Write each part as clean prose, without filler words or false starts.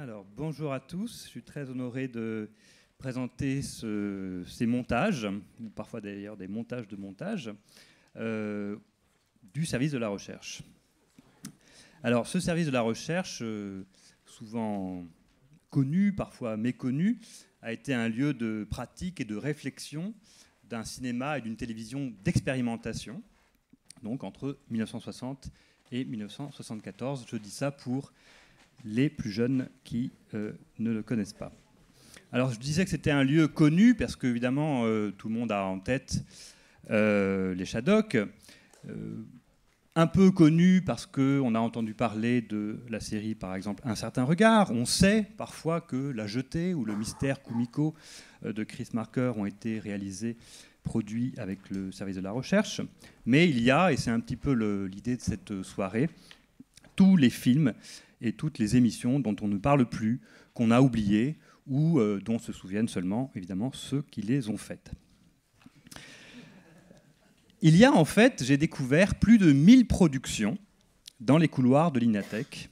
Alors, bonjour à tous. Je suis très honoré de présenter ces montages, ou parfois d'ailleurs des montages de montage, du service de la recherche. Alors, ce service de la recherche, souvent connu, parfois méconnu, a été un lieu de pratique et de réflexion d'un cinéma et d'une télévision d'expérimentation, donc entre 1960 et 1974. Je dis ça pour les plus jeunes qui ne le connaissent pas. Alors je disais que c'était un lieu connu parce qu'évidemment tout le monde a en tête les Shadocks, un peu connu parce qu'on a entendu parler de la série par exemple Un certain regard. On sait parfois que La Jetée ou Le mystère Kumiko de Chris Marker ont été réalisés, produits avec le service de la recherche. Mais il y a, et c'est un petit peu l'idée de cette soirée, tous les films et toutes les émissions dont on ne parle plus, qu'on a oubliées ou dont se souviennent seulement, évidemment, ceux qui les ont faites. Il y a en fait, j'ai découvert plus de 1000 productions dans les couloirs de l'Inatech,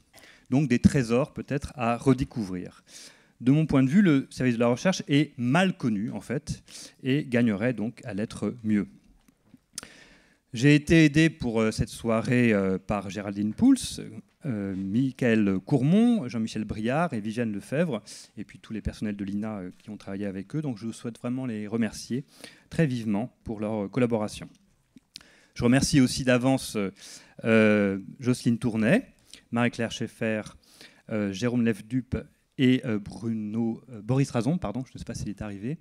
donc des trésors peut-être à redécouvrir. De mon point de vue, le service de la recherche est mal connu en fait et gagnerait donc à l'être mieux. J'ai été aidé pour cette soirée par Géraldine Pouls, Michael Courmont, Jean-Michel Briard et Viviane Lefebvre, et puis tous les personnels de l'INA qui ont travaillé avec eux. Donc je souhaite vraiment les remercier très vivement pour leur collaboration. Je remercie aussi d'avance Jocelyne Tournay, Marie-Claire Schaeffer, Jérôme Lefdup et Boris Razon, pardon, je ne sais pas s'il est arrivé.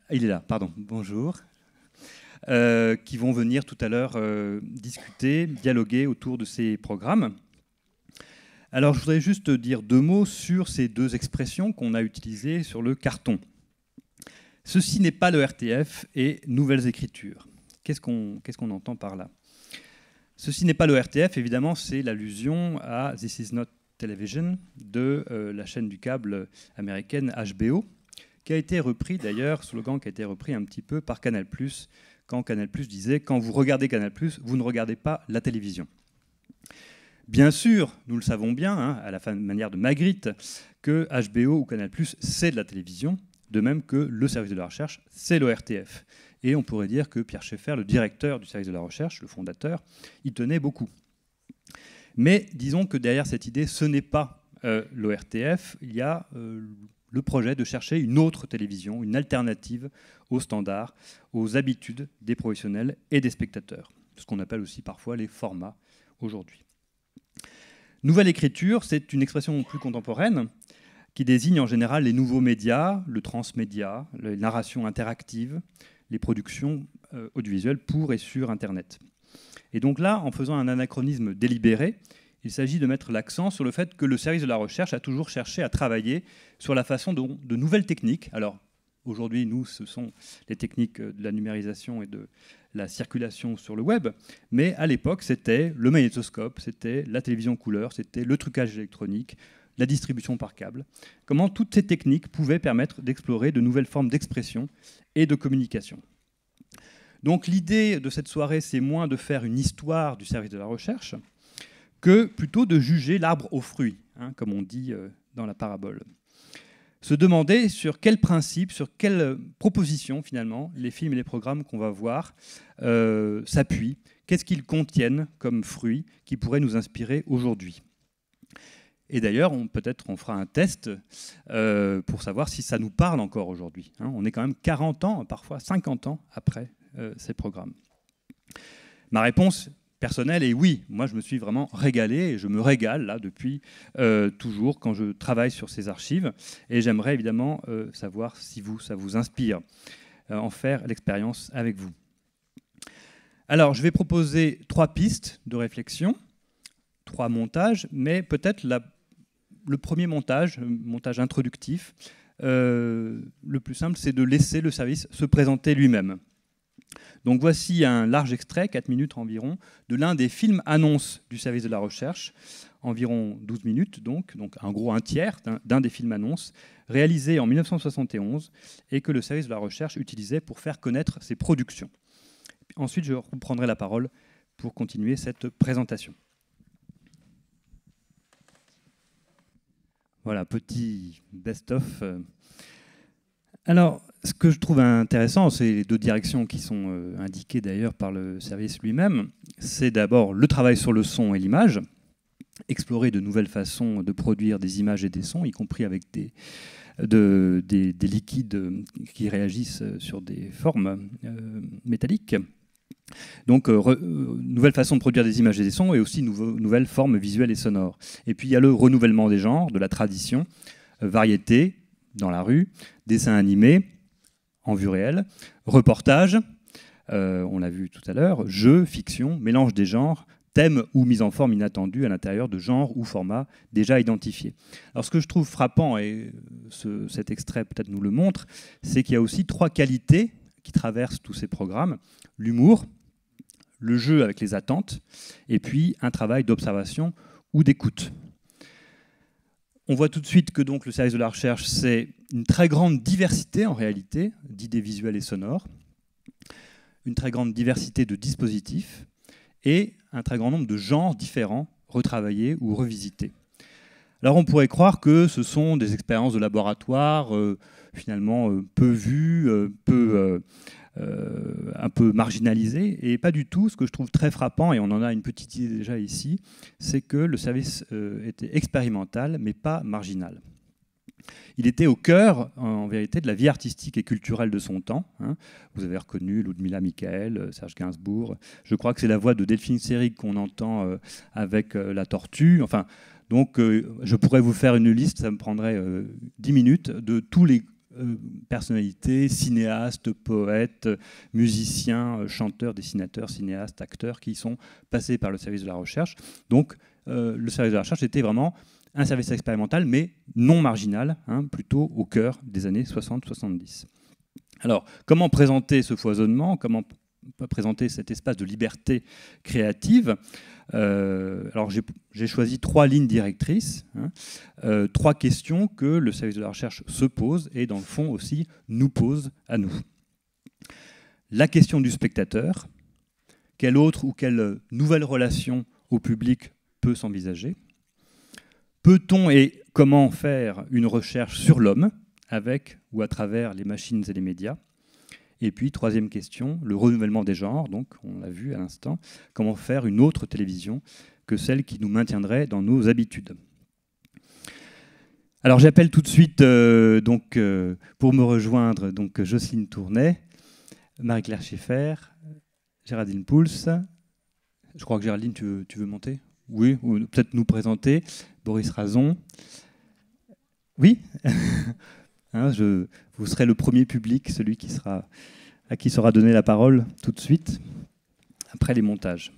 Il est là, pardon, bonjour. Qui vont venir tout à l'heure discuter, dialoguer autour de ces programmes. Alors, je voudrais juste dire deux mots sur ces deux expressions qu'on a utilisées sur le carton. Ceci n'est pas le RTF et Nouvelles Écritures. Qu'est-ce qu'on entend par là? Ceci n'est pas le RTF, évidemment, c'est l'allusion à This is not television de la chaîne du câble américaine HBO, qui a été repris d'ailleurs, slogan qui a été repris un petit peu par Canal+, quand Canal+ disait « Quand vous regardez Canal+, vous ne regardez pas la télévision ». Bien sûr, nous le savons bien, à la manière de Magritte, que HBO ou Canal+, c'est de la télévision, de même que le service de la recherche, c'est le RTF. Et on pourrait dire que Pierre Schaeffer, le directeur du service de la recherche, le fondateur, y tenait beaucoup. Mais disons que derrière cette idée, ce n'est pas le RTF, il y a le projet de chercher une autre télévision, une alternative aux standards, aux habitudes des professionnels et des spectateurs, ce qu'on appelle aussi parfois les formats aujourd'hui. Nouvelle écriture, c'est une expression plus contemporaine qui désigne en général les nouveaux médias, le transmédia, les narrations interactives, les productions audiovisuelles pour et sur Internet. Et donc là, en faisant un anachronisme délibéré, il s'agit de mettre l'accent sur le fait que le service de la recherche a toujours cherché à travailler sur la façon dont de nouvelles techniques, alors aujourd'hui, nous, ce sont les techniques de la numérisation et de la circulation sur le web, mais à l'époque, c'était le magnétoscope, c'était la télévision couleur, c'était le trucage électronique, la distribution par câble. Comment toutes ces techniques pouvaient permettre d'explorer de nouvelles formes d'expression et de communication. Donc l'idée de cette soirée, c'est moins de faire une histoire du service de la recherche que plutôt de juger l'arbre aux fruits, comme on dit dans la parabole. Se demander sur quels principes, sur quelles propositions, finalement, les films et les programmes qu'on va voir s'appuient. Qu'est-ce qu'ils contiennent comme fruits qui pourraient nous inspirer aujourd'hui? Et d'ailleurs, peut-être on fera un test pour savoir si ça nous parle encore aujourd'hui. On est quand même 40 ans, parfois 50 ans après ces programmes. Ma réponse personnelle est oui. Moi, je me suis vraiment régalé et je me régale là depuis toujours quand je travaille sur ces archives. Et j'aimerais évidemment savoir si ça vous inspire, en faire l'expérience avec vous. Alors, je vais proposer 3 pistes de réflexion, 3 montages, mais peut-être le premier montage introductif, le plus simple, c'est de laisser le service se présenter lui-même. Donc voici un large extrait, 4 minutes environ, de l'un des films annonces du service de la recherche, environ 12 minutes donc en gros un tiers d'un des films annonces, réalisé en 1971 et que le service de la recherche utilisait pour faire connaître ses productions. Ensuite, je reprendrai la parole pour continuer cette présentation. Voilà, petit best-of. Alors, ce que je trouve intéressant, c'est les deux directions qui sont indiquées d'ailleurs par le service lui-même. C'est d'abord le travail sur le son et l'image, explorer de nouvelles façons de produire des images et des sons, y compris avec des liquides qui réagissent sur des formes métalliques. Donc, nouvelle façon de produire des images et des sons, et aussi nouvelles formes visuelles et sonores. Et puis, il y a le renouvellement des genres, de la tradition, variété dans la rue, dessin animé en vue réelle, reportage, on l'a vu tout à l'heure, jeu, fiction, mélange des genres, thème ou mise en forme inattendue à l'intérieur de genres ou formats déjà identifiés. Alors, ce que je trouve frappant, et cet extrait peut-être nous le montre, c'est qu'il y a aussi 3 qualités qui traversent tous ces programmes: l'humour, le jeu avec les attentes, et puis un travail d'observation ou d'écoute. On voit tout de suite que donc, le service de la recherche, c'est une très grande diversité, en réalité, d'idées visuelles et sonores, une très grande diversité de dispositifs, et un très grand nombre de genres différents, retravaillés ou revisités. Alors on pourrait croire que ce sont des expériences de laboratoire finalement peu vues, un peu marginalisées, et pas du tout. Ce que je trouve très frappant, et on en a une petite idée déjà ici, c'est que le service était expérimental, mais pas marginal. Il était au cœur, en vérité, de la vie artistique et culturelle de son temps. Vous avez reconnu Ludmilla Michael, Serge Gainsbourg. Je crois que c'est la voix de Delphine Seyrig qu'on entend avec La Tortue. Enfin, donc, je pourrais vous faire une liste, ça me prendrait 10 minutes, de tous les personnalités, cinéastes, poètes, musiciens, chanteurs, dessinateurs, cinéastes, acteurs qui sont passés par le service de la recherche. Donc, le service de la recherche était vraiment un service expérimental, mais non marginal, plutôt au cœur des années 60-70. Alors, comment présenter ce foisonnement? Comment présenter cet espace de liberté créative? Alors, j'ai choisi 3 lignes directrices, 3 questions que le service de la recherche se pose et, dans le fond aussi, nous pose à nous. La question du spectateur. Quelle autre ou quelle nouvelle relation au public peut s'envisager? Peut-on et comment faire une recherche sur l'homme, avec ou à travers les machines et les médias? Et puis, 3e question, le renouvellement des genres, donc on l'a vu à l'instant, comment faire une autre télévision que celle qui nous maintiendrait dans nos habitudes? Alors j'appelle tout de suite, pour me rejoindre, donc, Jocelyne Tournay, Marie-Claire Schiffer, Géraldine Pouls. Je crois que Géraldine, tu veux monter? Oui, ou peut-être nous présenter. Boris Razon. Oui. Vous serez le premier public, celui à qui sera donnée la parole tout de suite, après les montages.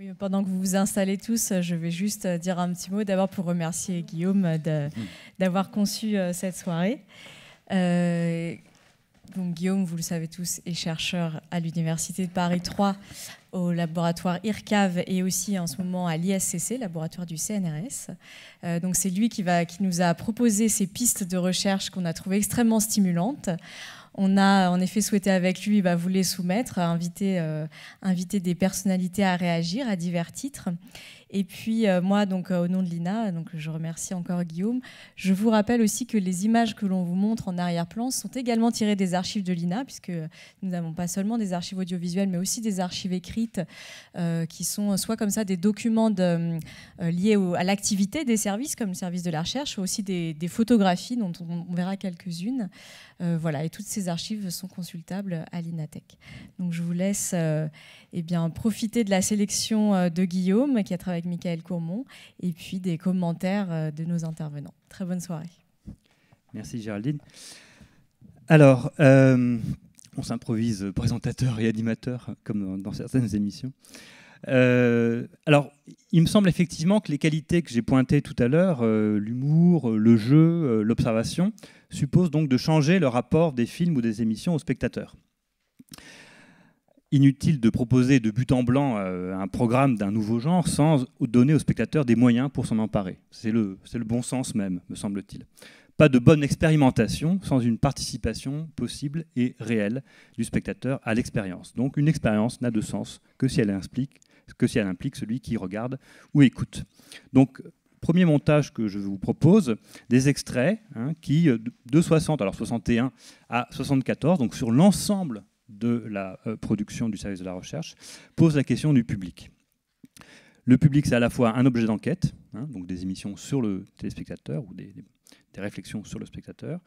Oui, pendant que vous vous installez tous, je vais juste dire un petit mot, d'abord pour remercier Guillaume d'avoir conçu cette soirée. Donc, Guillaume, vous le savez tous, est chercheur à l'Université de Paris 3 au laboratoire IRCAV et aussi en ce moment à l'ISCC, laboratoire du CNRS. Donc c'est lui qui nous a proposé ces pistes de recherche qu'on a trouvées extrêmement stimulantes. On a en effet souhaité avec lui vous les soumettre, inviter des personnalités à réagir à divers titres. Et puis moi, donc, au nom de l'INA, donc, je remercie encore Guillaume. Je vous rappelle aussi que les images que l'on vous montre en arrière-plan sont également tirées des archives de l'INA, puisque nous n'avons pas seulement des archives audiovisuelles, mais aussi des archives écrites qui sont soit comme ça des documents liés à l'activité des services, comme le service de la recherche, ou aussi des photographies dont on verra quelques-unes. Voilà, et toutes ces archives sont consultables à l'INATech. Donc je vous laisse profiter de la sélection de Guillaume, qui a travaillé avec Michael Courmont, et puis des commentaires de nos intervenants. Très bonne soirée. Merci Géraldine. Alors, on s'improvise présentateur et animateur, comme dans certaines émissions. Alors, il me semble effectivement que les qualités que j'ai pointées tout à l'heure, l'humour, le jeu, l'observation, supposent donc de changer le rapport des films ou des émissions aux spectateurs. Inutile de proposer de but en blanc un programme d'un nouveau genre sans donner aux spectateurs des moyens pour s'en emparer. C'est le bon sens même, me semble-t-il. pas de bonne expérimentation sans une participation possible et réelle du spectateur à l'expérience. Donc une expérience n'a de sens que si elle implique celui qui regarde ou écoute. Donc premier montage que je vous propose, des extraits qui, de 61 à 74, donc sur l'ensemble de la production du service de la recherche, posent la question du public. Le public, c'est à la fois un objet d'enquête, donc des émissions sur le téléspectateur ou des réflexions sur le spectateur,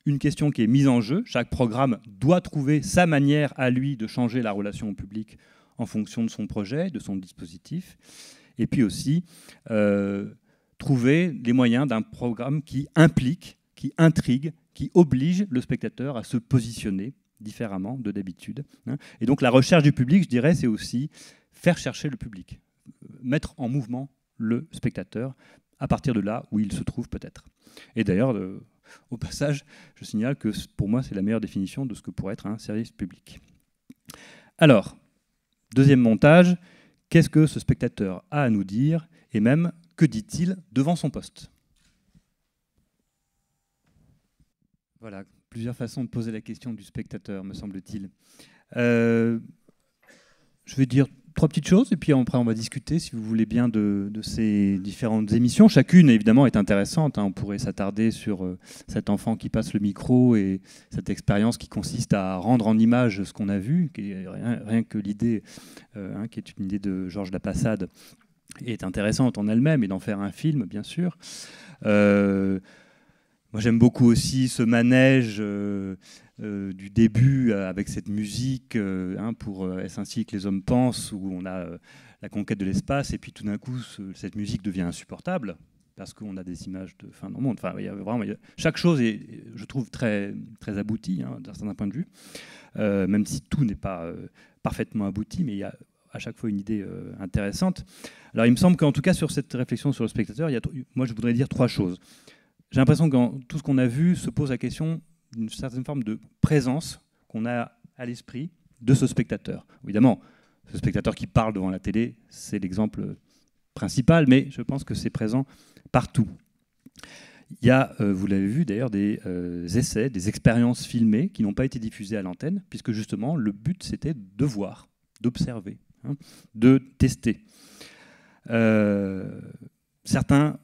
une question qui est mise en jeu. Chaque programme doit trouver sa manière à lui de changer la relation au public en fonction de son projet, de son dispositif, et puis aussi trouver les moyens d'un programme qui implique, qui intrigue, qui oblige le spectateur à se positionner différemment de d'habitude. Et donc la recherche du public, je dirais, c'est aussi faire chercher le public, mettre en mouvement le spectateur à partir de là où il se trouve peut-être. Et d'ailleurs, au passage, je signale que pour moi, c'est la meilleure définition de ce que pourrait être un service public. Alors, deuxième montage, qu'est-ce que ce spectateur a à nous dire et même que dit-il devant son poste? Voilà, plusieurs façons de poser la question du spectateur, me semble-t-il. Je vais dire 3 petites choses, et puis après on va discuter, si vous voulez bien, de ces différentes émissions. Chacune, évidemment, est intéressante. On pourrait s'attarder sur cet enfant qui passe le micro et cette expérience qui consiste à rendre en image ce qu'on a vu, qui est rien que l'idée, qui est une idée de Georges Lapassade, est intéressante en elle-même, et d'en faire un film, bien sûr. Moi, j'aime beaucoup aussi ce manège du début avec cette musique pour Est-ce ainsi que les hommes pensent, où on a la conquête de l'espace, et puis tout d'un coup, cette musique devient insupportable parce qu'on a des images de fin du monde. Enfin, chaque chose est, je trouve, très, très aboutie d'un certain point de vue, même si tout n'est pas parfaitement abouti, mais il y a à chaque fois une idée intéressante. Alors, il me semble qu'en tout cas, sur cette réflexion sur le spectateur, moi, je voudrais dire 3 choses. J'ai l'impression que dans tout ce qu'on a vu se pose la question d'une certaine forme de présence qu'on a à l'esprit de ce spectateur. Évidemment, ce spectateur qui parle devant la télé, c'est l'exemple principal, mais je pense que c'est présent partout. Il y a, vous l'avez vu d'ailleurs, des essais, des expériences filmées qui n'ont pas été diffusées à l'antenne, puisque justement le but c'était de voir, d'observer, de tester. Certaines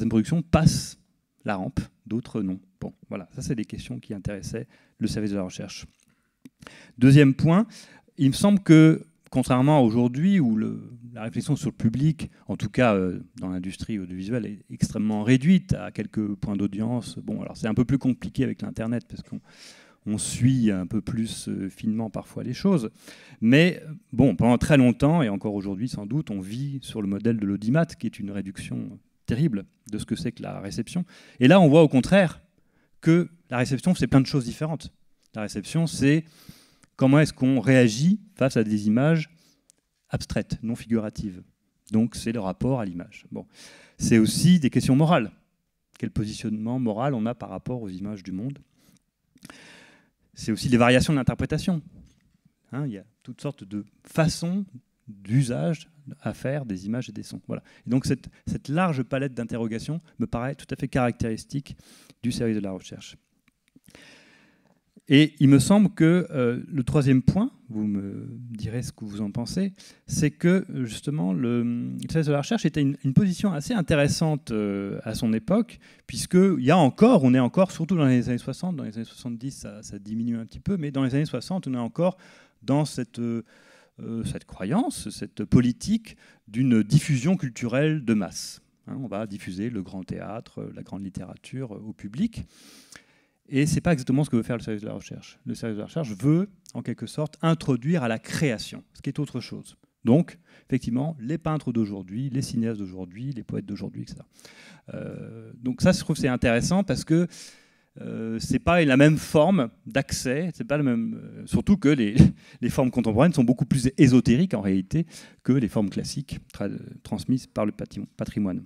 productions passent la rampe, d'autres non. Bon, voilà, ça c'est des questions qui intéressaient le service de la recherche. Deuxième point, il me semble que, contrairement à aujourd'hui, où la réflexion sur le public, en tout cas dans l'industrie audiovisuelle, est extrêmement réduite à quelques points d'audience. Bon, alors c'est un peu plus compliqué avec l'Internet, parce qu'on suit un peu plus finement parfois les choses. Mais bon, pendant très longtemps, et encore aujourd'hui sans doute, on vit sur le modèle de l'audimat, qui est une réduction terrible de ce que c'est que la réception. Et là, on voit au contraire que la réception, c'est plein de choses différentes. La réception, c'est comment est-ce qu'on réagit face à des images abstraites, non figuratives. Donc, c'est le rapport à l'image. Bon. C'est aussi des questions morales. Quel positionnement moral on a par rapport aux images du monde? C'est aussi les variations de l'interprétation. Il y a toutes sortes de façons d'usage à faire des images et des sons. Voilà. Et donc cette large palette d'interrogations me paraît tout à fait caractéristique du service de la recherche. Et il me semble que le troisième point, vous me direz ce que vous en pensez, c'est que justement le service de la recherche était une position assez intéressante à son époque, puisqu'on est encore, surtout dans les années 60, dans les années 70 ça diminue un petit peu, mais dans les années 60 on est encore dans cette croyance, cette politique d'une diffusion culturelle de masse. On va diffuser le grand théâtre, la grande littérature au public. Et ce n'est pas exactement ce que veut faire le service de la recherche. Le service de la recherche veut, en quelque sorte, introduire à la création, ce qui est autre chose. Donc, effectivement, les peintres d'aujourd'hui, les cinéastes d'aujourd'hui, les poètes d'aujourd'hui, etc. Donc ça, je trouve que c'est intéressant parce que c'est pas la même forme d'accès, c'est pas le même. Surtout que les formes contemporaines sont beaucoup plus ésotériques en réalité que les formes classiques transmises par le patrimoine.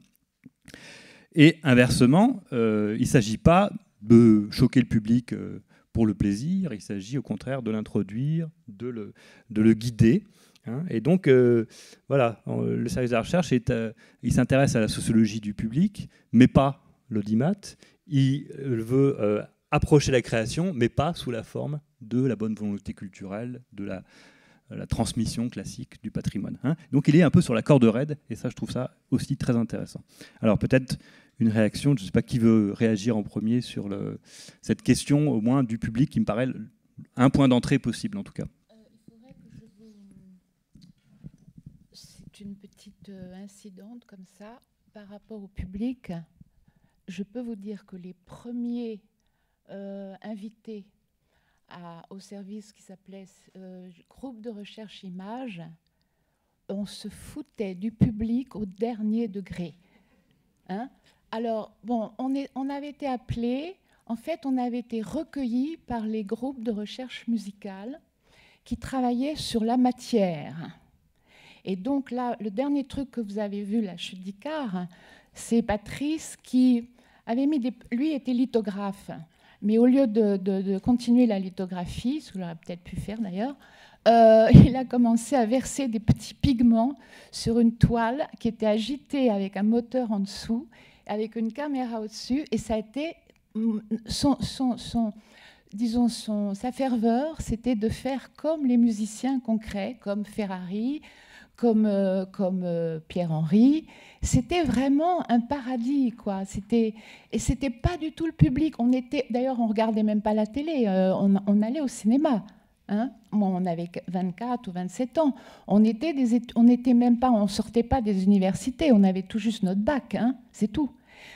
Et inversement, il ne s'agit pas de choquer le public pour le plaisir, il s'agit au contraire de l'introduire, de le guider. Et donc, voilà, le service de la recherche, il s'intéresse à la sociologie du public, mais pas l'audimat. il veut approcher la création, mais pas sous la forme de la bonne volonté culturelle, de la transmission classique du patrimoine. Hein. Donc il est un peu sur la corde raide, et ça, je trouve ça aussi très intéressant. Alors peut-être une réaction, je ne sais pas qui veut réagir en premier sur cette question, au moins du public, qui me paraît un point d'entrée possible, en tout cas. Il faudrait que je vous... C'est une petite incidente comme ça, par rapport au public. Je peux vous dire que les premiers invités au service qui s'appelait groupe de recherche images, on se foutait du public au dernier degré. Hein? Alors, bon, on avait été appelés, en fait, on avait été recueillis par les groupes de recherche musicale qui travaillaient sur la matière. Et donc là, le dernier truc que vous avez vu, la chute d'Icare, c'est Patrice qui avait mis lui était lithographe. Mais au lieu de continuer la lithographie, ce qu'il aurait peut-être pu faire d'ailleurs, il a commencé à verser des petits pigments sur une toile qui était agitée avec un moteur en dessous, avec une caméra au-dessus, et ça a été sa ferveur, c'était de faire comme les musiciens concrets, comme Ferrari, comme Pierre-Henry. C'était vraiment un paradis, quoi. Et c'était pas du tout le public. D'ailleurs, on regardait même pas la télé. On allait au cinéma. Hein. Moi, on avait 24 ou 27 ans. On sortait pas des universités. On avait tout juste notre bac. Hein. C'est tout.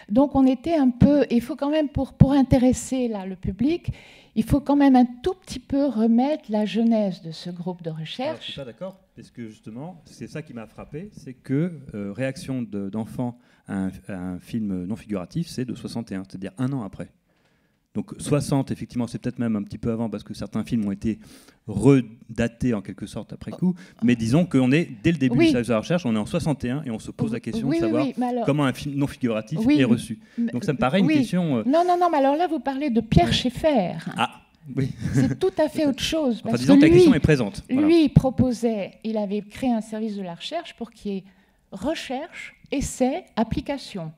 Donc, on était un peu. Il faut quand même pour intéresser là le public. Il faut quand même un tout petit peu remettre la genèse de ce groupe de recherche. Alors, je ne suis pas d'accord, parce que justement, c'est ça qui m'a frappé, c'est que réaction d'enfants à un film non figuratif, c'est de 61, c'est-à-dire un an après. Donc 60, effectivement, c'est peut-être même un petit peu avant, parce que certains films ont été redatés en quelque sorte après coup, mais disons qu'on est, dès le début du service de la recherche, on est en 61 et on se pose la question de savoir comment un film non figuratif est reçu. Donc ça me paraît une question... Non, mais alors là, vous parlez de Pierre Schaeffer. Ah, oui. C'est tout à fait autre chose. Enfin, disons que la question est présente. Voilà. Lui, il avait créé un service de la recherche pour qu'il y ait recherche, essai, application.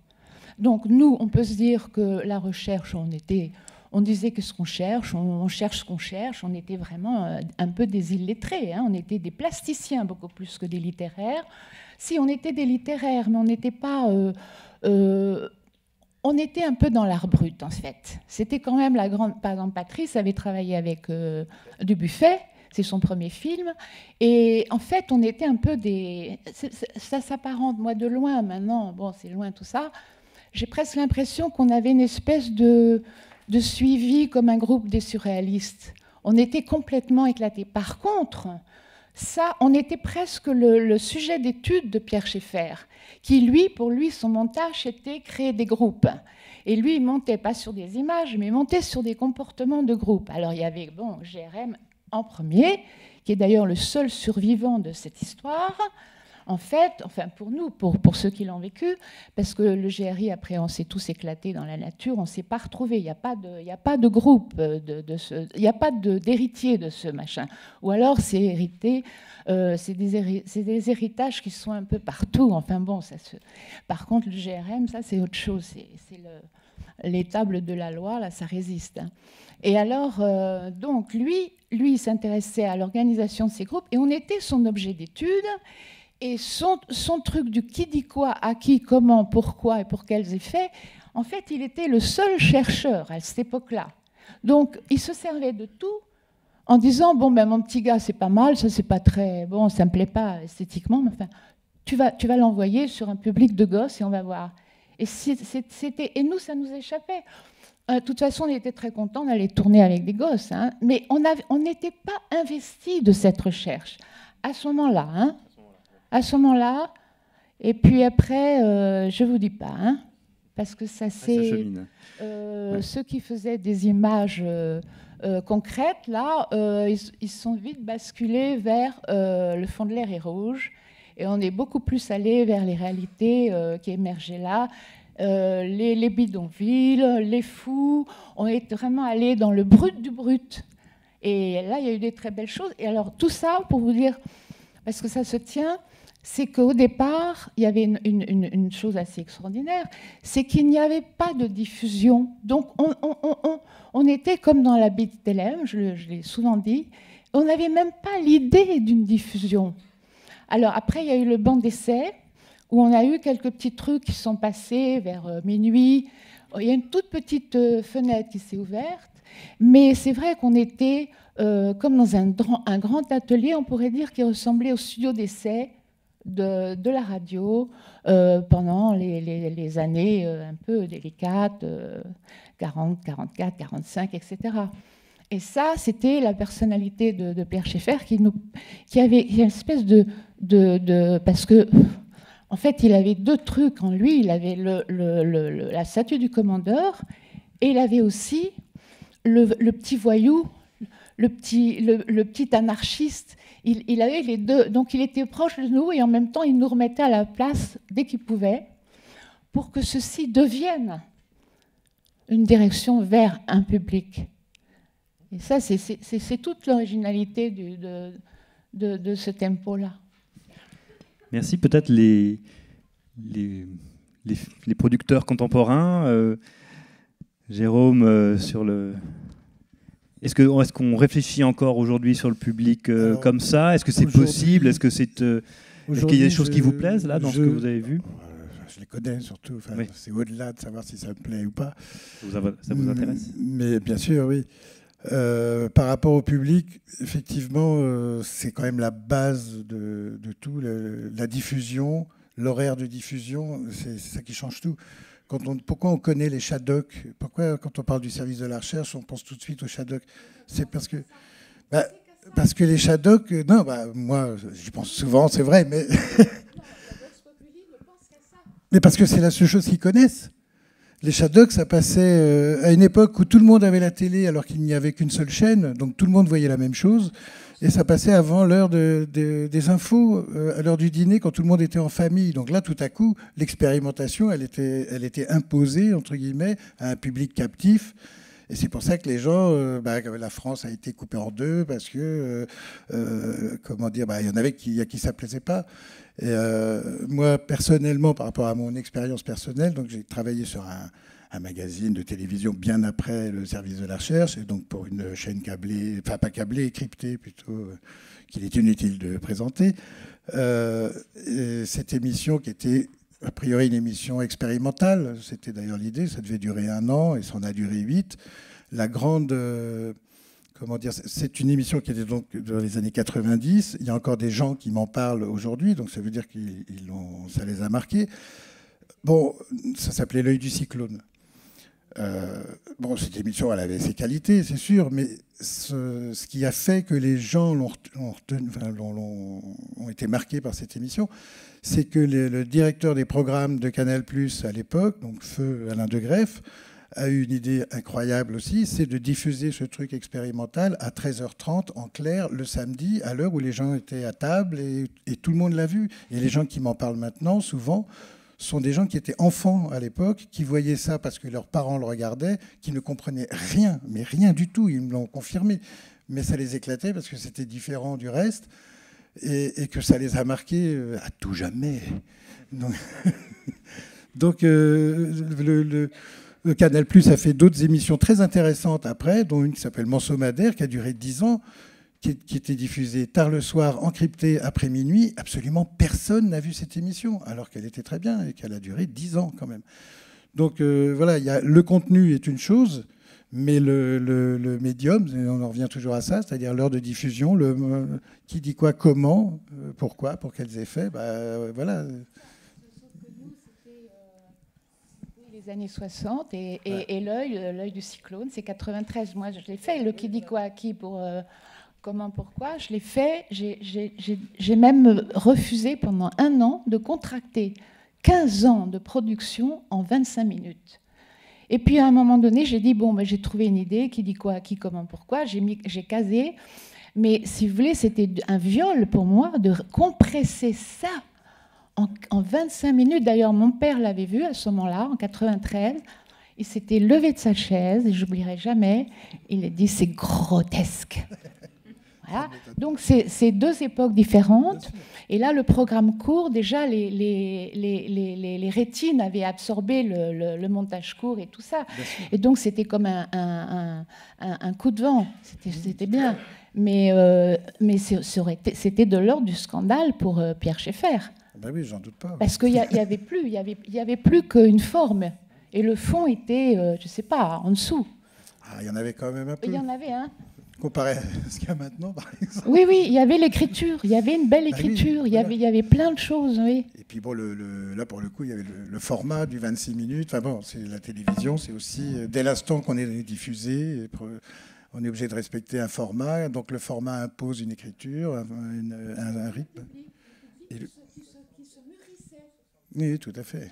Donc nous, on peut se dire que la recherche, on disait que ce qu'on cherche, on cherche ce qu'on cherche, on était vraiment un peu des illettrés, hein, on était des plasticiens beaucoup plus que des littéraires. Si, on était des littéraires, mais on n'était pas... on était un peu dans l'art brut, en fait. C'était quand même la grande... Par exemple, Patrice avait travaillé avec Dubuffet, c'est son premier film, et en fait, on était un peu des... Ça s'apparente, moi, de loin, maintenant, bon, c'est loin tout ça, j'ai presque l'impression qu'on avait une espèce de suivi comme un groupe des surréalistes. On était complètement éclatés. Par contre, ça, on était presque le sujet d'étude de Pierre Schaeffer, qui, pour lui, son montage était créer des groupes. Et lui, il montait pas sur des images, mais il montait sur des comportements de groupe. Alors, il y avait GRM en premier, qui est d'ailleurs le seul survivant de cette histoire. En fait, enfin pour nous, pour ceux qui l'ont vécu, parce que le GRI, après, on s'est tous éclatés dans la nature, on ne s'est pas retrouvés. Il n'y a pas de groupe, il n'y a pas d'héritier de ce machin. Ou alors, c'est hérité, c'est des héritages qui sont un peu partout. Enfin bon, par contre, le GRM, ça, c'est autre chose. C'est les tables de la loi, là, ça résiste. Hein. Et alors, donc, lui, il s'intéressait à l'organisation de ces groupes, et on était son objet d'étude. Et son truc du qui dit quoi, à qui, comment, pourquoi et pour quels effets, en fait, il était le seul chercheur à cette époque-là. Donc, il se servait de tout en disant, bon, ben, mon petit gars, c'est pas mal, ça, c'est pas très... Bon, ça me plaît pas esthétiquement, mais enfin, tu vas l'envoyer sur un public de gosses et on va voir. Et nous, ça nous échappait. De toute façon, on était très contents d'aller tourner avec des gosses, hein, mais on n'était pas investis de cette recherche. À ce moment-là, hein, à ce moment-là, et puis après, je ne vous dis pas, hein, parce que ça c'est... Ceux qui faisaient des images concrètes, là, ils sont vite basculés vers le fond de l'air est rouge, et on est beaucoup plus allé vers les réalités qui émergeaient là, les bidonvilles, les fous, on est vraiment allé dans le brut du brut. Et là, il y a eu des très belles choses. Et alors, tout ça, pour vous dire, parce que ça se tient... c'est qu'au départ, il y avait une chose assez extraordinaire, c'est qu'il n'y avait pas de diffusion. Donc on était comme dans la Bethléem, je l'ai souvent dit, on n'avait même pas l'idée d'une diffusion. Alors après, il y a eu le banc d'essai, où on a eu quelques petits trucs qui sont passés vers minuit. Il y a une toute petite fenêtre qui s'est ouverte, mais c'est vrai qu'on était comme dans un grand atelier, on pourrait dire, qui ressemblait au studio d'essai de la radio pendant les années un peu délicates, 40, 44, 45, etc. Et ça, c'était la personnalité de Pierre Schaeffer qui avait une espèce parce que, en fait, il avait deux trucs en lui. Il avait la statue du commandeur et il avait aussi le petit voyou, le petit anarchiste. Il avait les deux. Donc, il était proche de nous et en même temps, il nous remettait à la place dès qu'il pouvait pour que ceci devienne une direction vers un public. Et ça, c'est toute l'originalité de ce tempo-là. Merci. Peut-être les producteurs contemporains, Jérôme, sur le... Est-ce qu'on réfléchit encore aujourd'hui sur le public comme ça? Est-ce que c'est possible? Est-ce qu'il y a des choses qui vous plaisent là, dans ce que vous avez vu? Je les connais surtout. Enfin, oui. C'est au-delà de savoir si ça me plaît ou pas. Ça vous intéresse? Mais bien sûr, oui. Par rapport au public, effectivement, c'est quand même la base de tout. La diffusion, l'horaire de diffusion, c'est ça qui change tout. Pourquoi on connaît les Shadocks? Pourquoi, quand on parle du service de la recherche, on pense tout de suite aux Shadocks? C'est parce que les Shadocks, moi, j'y pense souvent, c'est vrai, mais mais parce que c'est la seule chose qu'ils connaissent. Les Shadocks, ça passait à une époque où tout le monde avait la télé alors qu'il n'y avait qu'une seule chaîne, donc tout le monde voyait la même chose. Et ça passait avant l'heure des infos, à l'heure du dîner, quand tout le monde était en famille. Donc là, tout à coup, l'expérimentation, elle était imposée, entre guillemets, à un public captif. Et c'est pour ça que les gens, la France a été coupée en deux, parce que, il y en avait à qui ça ne plaisait pas. Et moi, personnellement, par rapport à mon expérience personnelle, donc j'ai travaillé sur un magazine de télévision bien après le service de la recherche, et donc pour une chaîne câblée, enfin pas câblée, cryptée plutôt, qu'il est inutile de présenter. Cette émission qui était a priori une émission expérimentale, c'était d'ailleurs l'idée, ça devait durer 1 an et ça en a duré 8. La grande... c'est une émission qui était donc dans les années 90. Il y a encore des gens qui m'en parlent aujourd'hui, donc ça veut dire que ça les a marqués. Bon, ça s'appelait L'œil du cyclone. Cette émission, elle avait ses qualités, c'est sûr, mais ce qui a fait que les gens ont été marqués par cette émission, c'est que le directeur des programmes de Canal+, à l'époque, donc Feu Alain de Greff, a eu une idée incroyable aussi, c'est de diffuser ce truc expérimental à 13h30 en clair le samedi, à l'heure où les gens étaient à table et tout le monde l'a vu. Et les gens qui m'en parlent maintenant, souvent, sont des gens qui étaient enfants à l'époque, qui voyaient ça parce que leurs parents le regardaient, qui ne comprenaient rien, mais rien du tout, ils me l'ont confirmé. Mais ça les éclatait parce que c'était différent du reste et que ça les a marqués à tout jamais. Donc le Canal+ a fait d'autres émissions très intéressantes après, dont une qui s'appelle Mensomadaire, qui a duré 10 ans, qui était diffusée tard le soir, encryptée après minuit. Absolument personne n'a vu cette émission, alors qu'elle était très bien et qu'elle a duré 10 ans quand même. Donc le contenu est une chose, mais le médium, on en revient toujours à ça, c'est-à-dire l'heure de diffusion, qui dit quoi, comment, pourquoi, pour quels effets, voilà. Les années 60 et l'œil du cyclone, c'est 93. Moi, je l'ai fait. Le qui dit quoi à qui pour comment, pourquoi, je l'ai fait. J'ai même refusé pendant 1 an de contracter 15 ans de production en 25 minutes. Et puis à un moment donné, j'ai dit j'ai trouvé une idée. Qui dit quoi à qui, comment, pourquoi. J'ai casé. Mais si vous voulez, c'était un viol pour moi de compresser ça. En 25 minutes, d'ailleurs, mon père l'avait vu à ce moment-là, en 93. Il s'était levé de sa chaise, et je n'oublierai jamais. Il a dit, c'est grotesque. Voilà. Donc c'est deux époques différentes. Et là, le programme court, déjà, les rétines avaient absorbé le montage court et tout ça. Et donc c'était comme un coup de vent. C'était bien. Mais c'était de l'ordre du scandale pour Pierre Schaeffer. Ben oui, j'en doute pas. Parce qu'il y avait plus qu'une forme. Et le fond était, je ne sais pas, en dessous. Ah, il y en avait quand même un peu. Il y en avait, hein. Comparé à ce qu'il y a maintenant, par exemple. Oui, il y avait l'écriture. Il y avait une belle écriture. Il y avait plein de choses, oui. Et puis bon, là, pour le coup, il y avait le format du 26 minutes. Enfin bon, c'est la télévision, c'est aussi, dès l'instant qu'on est diffusé, on est obligé de respecter un format. Donc le format impose une écriture, un rythme. Oui, tout à fait.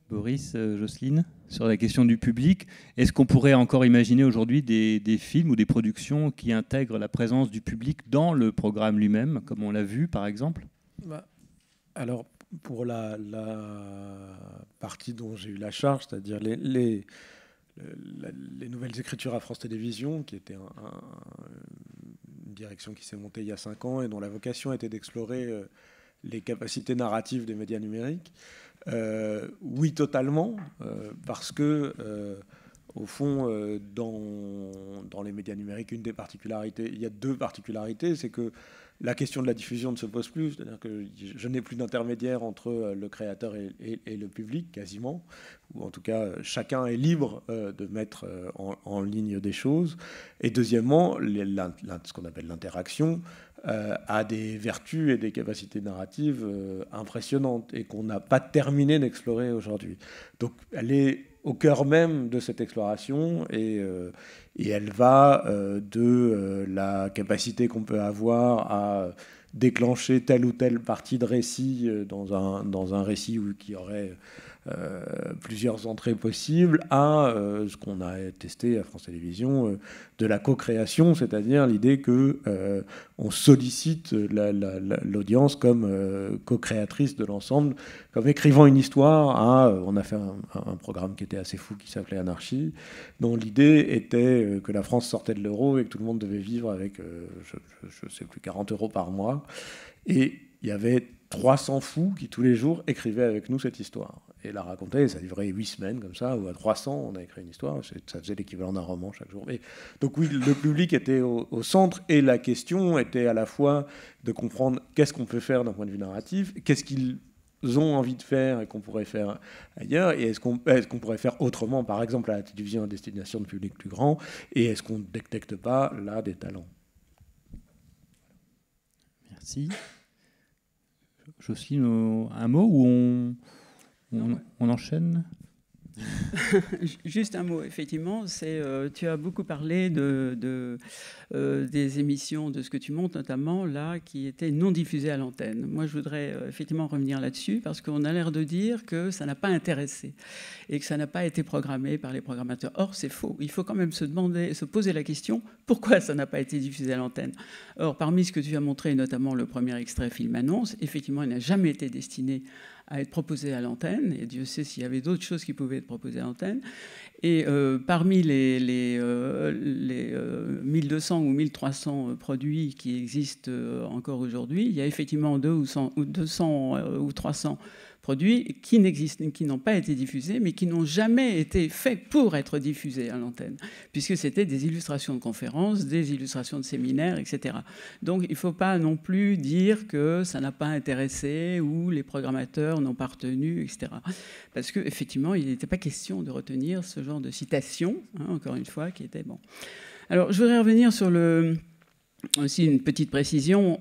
Boris, Jocelyne, sur la question du public, est-ce qu'on pourrait encore imaginer aujourd'hui des films ou des productions qui intègrent la présence du public dans le programme lui-même, comme on l'a vu par exemple ? Alors, pour la partie dont j'ai eu la charge, c'est-à-dire les nouvelles écritures à France Télévisions, qui était une direction qui s'est montée il y a 5 ans et dont la vocation était d'explorer les capacités narratives des médias numériques. Oui, totalement, parce que, au fond, dans les médias numériques, il y a 2 particularités, c'est que la question de la diffusion ne se pose plus, c'est-à-dire que je n'ai plus d'intermédiaire entre le créateur et le public, quasiment, ou en tout cas, chacun est libre de mettre en ligne des choses. Et deuxièmement, ce qu'on appelle l'interaction a des vertus et des capacités narratives impressionnantes et qu'on n'a pas terminé d'explorer aujourd'hui. Donc, elle est au cœur même de cette exploration et elle va de la capacité qu'on peut avoir à déclencher telle ou telle partie de récit dans un récit qui aurait plusieurs entrées possibles à ce qu'on a testé à France Télévisions, de la co-création, c'est-à-dire l'idée que on sollicite l'audience comme co-créatrice de l'ensemble, comme écrivant une histoire. On a fait un programme qui était assez fou qui s'appelait Anarchie, dont l'idée était que la France sortait de l'euro et que tout le monde devait vivre avec, je ne sais plus, 40 € par mois. Et il y avait 300 fous qui tous les jours écrivaient avec nous cette histoire et la racontaient. Ça durait 8 semaines comme ça, ou à 300 on a écrit une histoire, ça faisait l'équivalent d'un roman chaque jour. Et donc oui, le public était au centre et la question était à la fois de comprendre qu'est-ce qu'on peut faire d'un point de vue narratif, qu'est-ce qu'ils ont envie de faire et qu'on pourrait faire ailleurs, et est-ce qu'on pourrait faire autrement, par exemple à la télévision à destination de public plus grand, et est-ce qu'on ne détecte pas là des talents. Merci. Jocelyne, un mot ou on enchaîne ? Juste un mot, effectivement, tu as beaucoup parlé des émissions, de ce que tu montes notamment, là, qui étaient non diffusées à l'antenne. Moi, je voudrais effectivement revenir là-dessus, parce qu'on a l'air de dire que ça n'a pas intéressé et que ça n'a pas été programmé par les programmateurs. Or, c'est faux. Il faut quand même se poser la question, pourquoi ça n'a pas été diffusé à l'antenne ? Or, parmi ce que tu as montré, notamment le premier extrait film-annonce, effectivement, il n'a jamais été destiné à être proposé à l'antenne, et Dieu sait s'il y avait d'autres choses qui pouvaient être proposées à l'antenne. Et parmi les 1200 ou 1300 produits qui existent encore aujourd'hui, il y a effectivement 200 ou 300 produits qui n'ont pas été diffusés, mais qui n'ont jamais été faits pour être diffusés à l'antenne, puisque c'était des illustrations de conférences, des illustrations de séminaires, etc. Donc il ne faut pas non plus dire que ça n'a pas intéressé ou les programmateurs n'ont pas retenu, etc. Parce qu'effectivement, il n'était pas question de retenir ce genre de citation, encore une fois, qui était bon. Alors je voudrais revenir sur aussi une petite précision,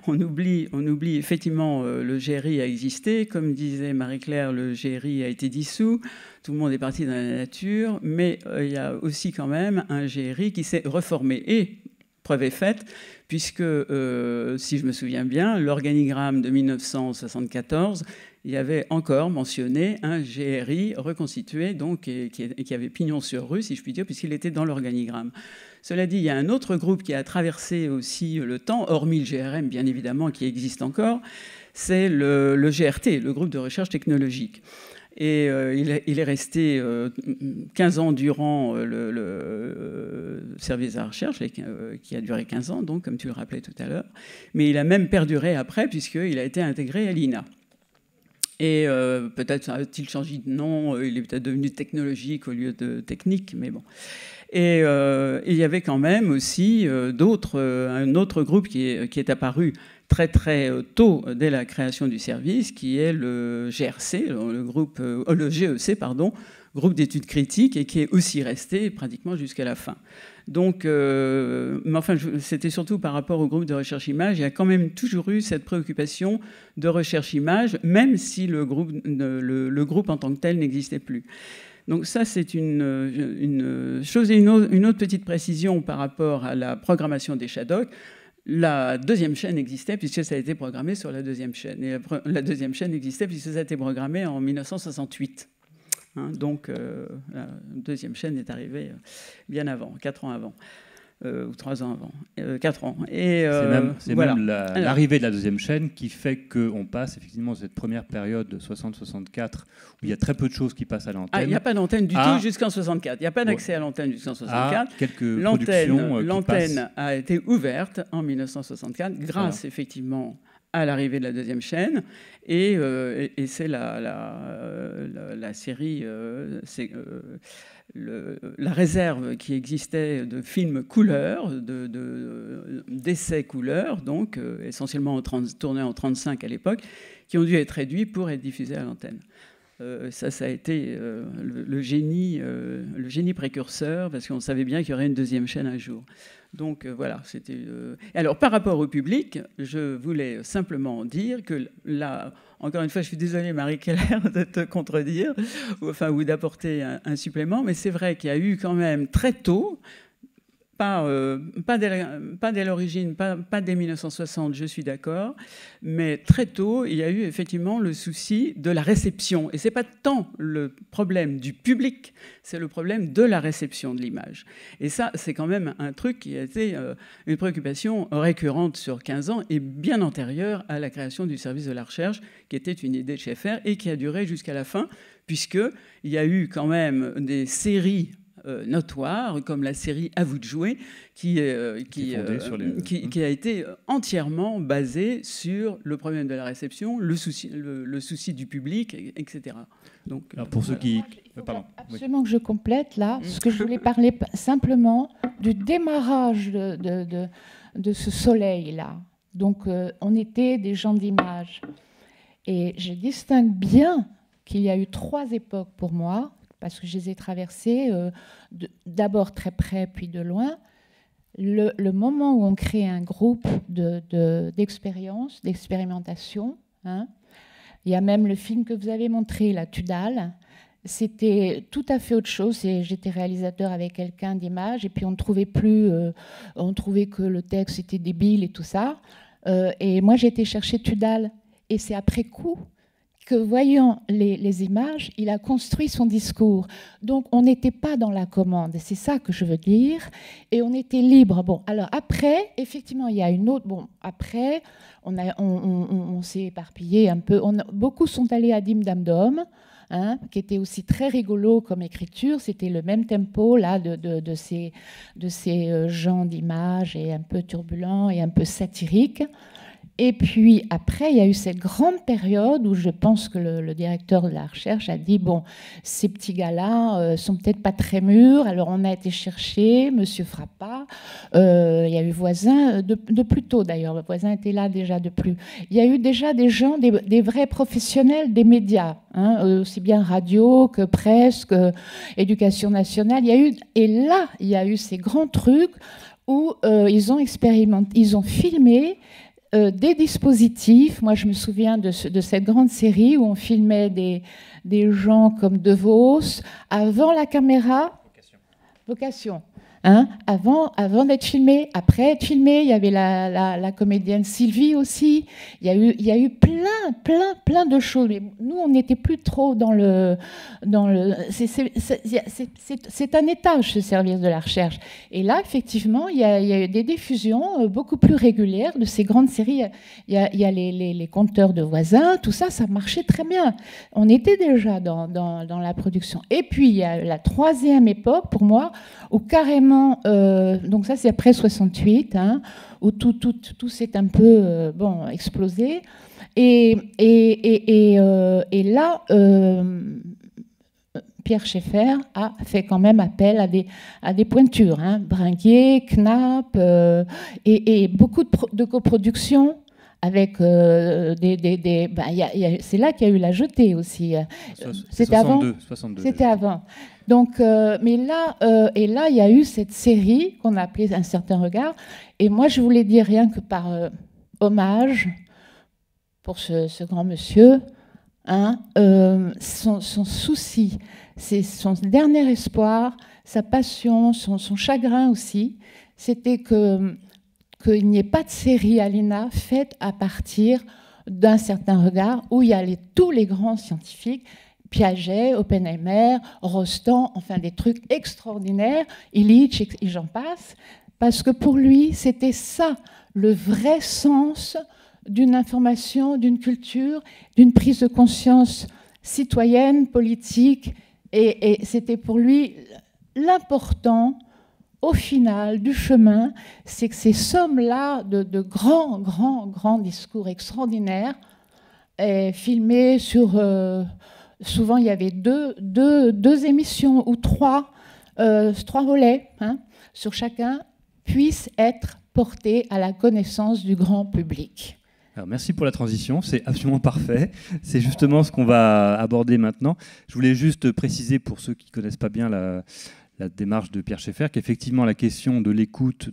on oublie effectivement le GRI a existé, comme disait Marie-Claire, le GRI a été dissous, tout le monde est parti dans la nature, mais il y a aussi quand même un GRI qui s'est reformé, et preuve est faite, puisque, si je me souviens bien, l'organigramme de 1974, il y avait encore mentionné un GRI reconstitué, donc, qui avait pignon sur rue, si je puis dire, puisqu'il était dans l'organigramme. Cela dit, il y a un autre groupe qui a traversé aussi le temps, hormis le GRM, bien évidemment, qui existe encore, c'est le GRT, le groupe de recherche technologique. Et il est resté 15 ans durant le service de la recherche, qui a duré 15 ans, donc, comme tu le rappelais tout à l'heure. Mais il a même perduré après, puisqu'il a été intégré à l'INA. Et peut-être a-t-il changé de nom, il est peut-être devenu technologique au lieu de technique, mais bon. Et il y avait quand même aussi un autre groupe qui est apparu très très tôt dès la création du service, qui est le GRC, le GEC, pardon, groupe d'études critiques, et qui est aussi resté pratiquement jusqu'à la fin. Donc, mais enfin, c'était surtout par rapport au groupe de recherche image. Il y a quand même toujours eu cette préoccupation de recherche image, même si le groupe en tant que tel n'existait plus. Donc ça, c'est une chose. Et une autre petite précision par rapport à la programmation des Shadocks. La deuxième chaîne existait puisque ça a été programmé sur la deuxième chaîne. Et la deuxième chaîne existait puisque ça a été programmé en 1968. Donc la deuxième chaîne est arrivée bien avant, 4 ans avant. Ou 3 ans avant, 4 ans. C'est même l'arrivée de la deuxième chaîne qui fait qu'on passe effectivement cette première période de 60-64 où il y a très peu de choses qui passent à l'antenne. Il n'y a pas d'antenne du tout jusqu'en 64. Il n'y a pas d'accès à l'antenne jusqu'en 64. Quelques productions l'antenne a été ouverte en 1964 grâce effectivement à l'arrivée de la deuxième chaîne. Et c'est la série... la réserve qui existait de films couleurs, d'essais couleurs, donc essentiellement tournés en 35 à l'époque, qui ont dû être réduits pour être diffusés à l'antenne. Ça a été le génie précurseur, parce qu'on savait bien qu'il y aurait une deuxième chaîne un jour. Donc voilà, c'était... Alors, par rapport au public, je voulais simplement dire que là... Encore une fois, je suis désolée, Marie Keller, de te contredire ou d'apporter un supplément, mais c'est vrai qu'il y a eu quand même très tôt, pas dès l'origine, pas dès 1960, je suis d'accord, mais très tôt, il y a eu effectivement le souci de la réception. Et ce n'est pas tant le problème du public, c'est le problème de la réception de l'image. Et ça, c'est quand même un truc qui a été une préoccupation récurrente sur 15 ans et bien antérieure à la création du service de la recherche, qui était une idée de Schaeffer et qui a duré jusqu'à la fin, puisqu'il y a eu quand même des séries notoire, comme la série À vous de jouer, qui a été entièrement basée sur le problème de la réception, le souci du public, etc. Donc, alors pour ceux qui... Pardon. Absolument que je complète là, parce que je voulais parler simplement du démarrage de ce soleil-là. Donc, on était des gens d'image. Et je distingue bien qu'il y a eu 3 époques pour moi, parce que je les ai traversées d'abord très près, puis de loin. Le moment où on crée un groupe d'expérience, d'expérimentation, hein. Il y a même le film que vous avez montré, la Tudal. C'était tout à fait autre chose. J'étais réalisateur avec quelqu'un d'image, et puis on ne trouvait plus, on trouvait que le texte était débile et tout ça. Et moi, j'ai été chercher Tudal, et c'est après coup que, voyant les images, il a construit son discours. Donc, on n'était pas dans la commande, c'est ça que je veux dire, et on était libre. Bon, alors après, effectivement, il y a une autre... Bon, après, on s'est éparpillé un peu. Beaucoup sont allés à Dim Dam Dom, hein, qui était aussi très rigolo comme écriture. C'était le même tempo là, de ces gens d'images, et un peu turbulents et un peu satiriques. Et puis après, il y a eu cette grande période où je pense que le directeur de la recherche a dit, bon, ces petits gars-là sont peut-être pas très mûrs, alors on a été chercher Monsieur Frappa, il y a eu Voisin, de plus tôt d'ailleurs, Voisin était là déjà de plus. Il y a eu déjà des gens, des vrais professionnels des médias, hein, aussi bien radio que presse, que éducation nationale. Et là, il y a eu ces grands trucs où ils ont expérimenté, ils ont filmé des dispositifs. Moi, je me souviens de cette grande série où on filmait des gens comme De Vos avant la caméra. Vocation. hein, avant d'être filmé, après être filmé. Il y avait la comédienne Sylvie aussi. Il y a eu plein de choses. Mais nous, on n'était plus trop dans le c'est un étage, ce service de la recherche. Et là, effectivement, il y a eu des diffusions beaucoup plus régulières de ces grandes séries. Il y a les compteurs de voisins, tout ça, ça marchait très bien. On était déjà dans la production. Et puis, il y a la troisième époque, pour moi, où carrément, donc ça c'est après 68, hein, où tout s'est un peu explosé. Et là, Pierre Schaeffer a fait quand même appel à des pointures, hein, Bringuier, Knapp, et beaucoup de coproductions avec c'est là qu'il y a eu La Jetée aussi. C'était avant. 62. C'était avant. Donc, mais là, il y a eu cette série qu'on a appelée Un certain regard. Et moi, je voulais dire rien que par hommage pour ce grand monsieur, hein, son souci, c'est son dernier espoir, sa passion, son chagrin aussi, c'était qu'il n'y ait pas de série à l'INA faite à partir d'un certain regard où il y a tous les grands scientifiques, Piaget, Oppenheimer, Rostand, enfin des trucs extraordinaires, Illich, et j'en passe, parce que pour lui, c'était ça, le vrai sens d'une information, d'une culture, d'une prise de conscience citoyenne, politique, et c'était pour lui l'important, au final du chemin, c'est que ces sommes-là de grands discours extraordinaires, filmés sur... souvent, il y avait deux émissions ou trois volets, hein, sur chacun, puissent être portés à la connaissance du grand public. Alors, merci pour la transition, c'est absolument parfait. C'est justement ce qu'on va aborder maintenant. Je voulais juste préciser pour ceux qui ne connaissent pas bien la démarche de Pierre Schaeffer, qu'effectivement la question de l'écoute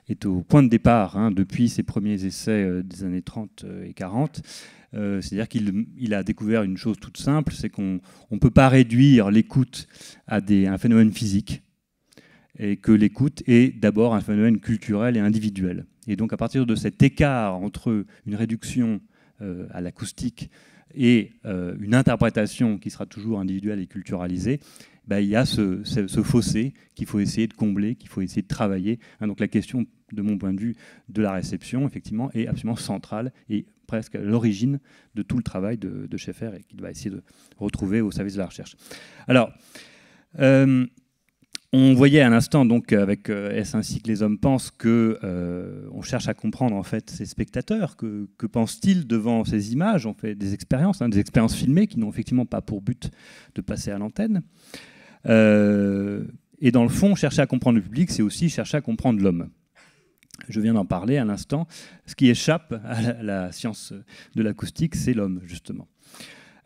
est au point de départ, hein, depuis ses premiers essais des années 30 et 40. C'est-à-dire qu'il a découvert une chose toute simple, c'est qu'on ne peut pas réduire l'écoute à un phénomène physique, et que l'écoute est d'abord un phénomène culturel et individuel. Et donc à partir de cet écart entre une réduction à l'acoustique et une interprétation qui sera toujours individuelle et culturalisée, il y a ce fossé qu'il faut essayer de combler, qu'il faut essayer de travailler. Donc la question, de mon point de vue, de la réception, effectivement, est absolument centrale et presque à l'origine de tout le travail de Schaeffer et qu'il va essayer de retrouver au service de la recherche. Alors, on voyait à l'instant, donc, avec Est-ce ainsi que les hommes pensent, qu'on cherche à comprendre en fait ces spectateurs. Que pensent-ils devant ces images? On fait des expériences filmées qui n'ont effectivement pas pour but de passer à l'antenne. Et dans le fond, chercher à comprendre le public, c'est aussi chercher à comprendre l'homme. Je viens d'en parler à l'instant. Ce qui échappe à la science de l'acoustique, c'est l'homme, justement.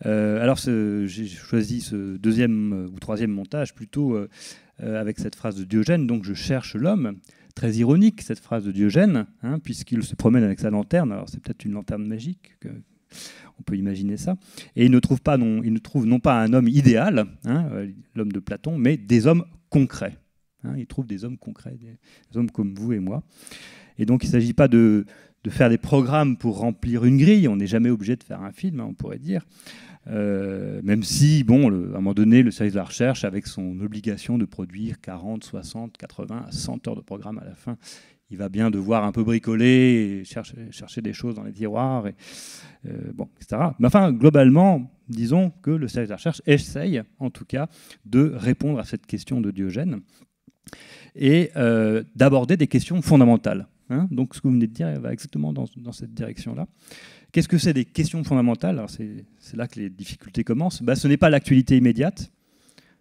Alors, j'ai choisi ce deuxième ou troisième montage plutôt avec cette phrase de Diogène, donc je cherche l'homme. Très ironique, cette phrase de Diogène, hein, puisqu'il se promène avec sa lanterne. Alors, c'est peut-être une lanterne magique, on peut imaginer ça. Et il ne trouve non pas un homme idéal, hein, l'homme de Platon, mais des hommes concrets. Hein, il trouve des hommes concrets, des hommes comme vous et moi. Et donc, il ne s'agit pas de faire des programmes pour remplir une grille. On n'est jamais obligé de faire un film, hein, on pourrait dire. Même si, à un moment donné, le service de la recherche, avec son obligation de produire 40, 60, 80 à 100 heures de programme à la fin, il va bien devoir un peu bricoler et chercher des choses dans les tiroirs, etc. Mais enfin, globalement, disons que le service de la recherche essaye, en tout cas, de répondre à cette question de Diogène et d'aborder des questions fondamentales. Hein. Donc, ce que vous venez de dire va exactement dans cette direction-là. Qu'est-ce que c'est des questions fondamentales? Alors, c'est là que les difficultés commencent. Ce n'est pas l'actualité immédiate,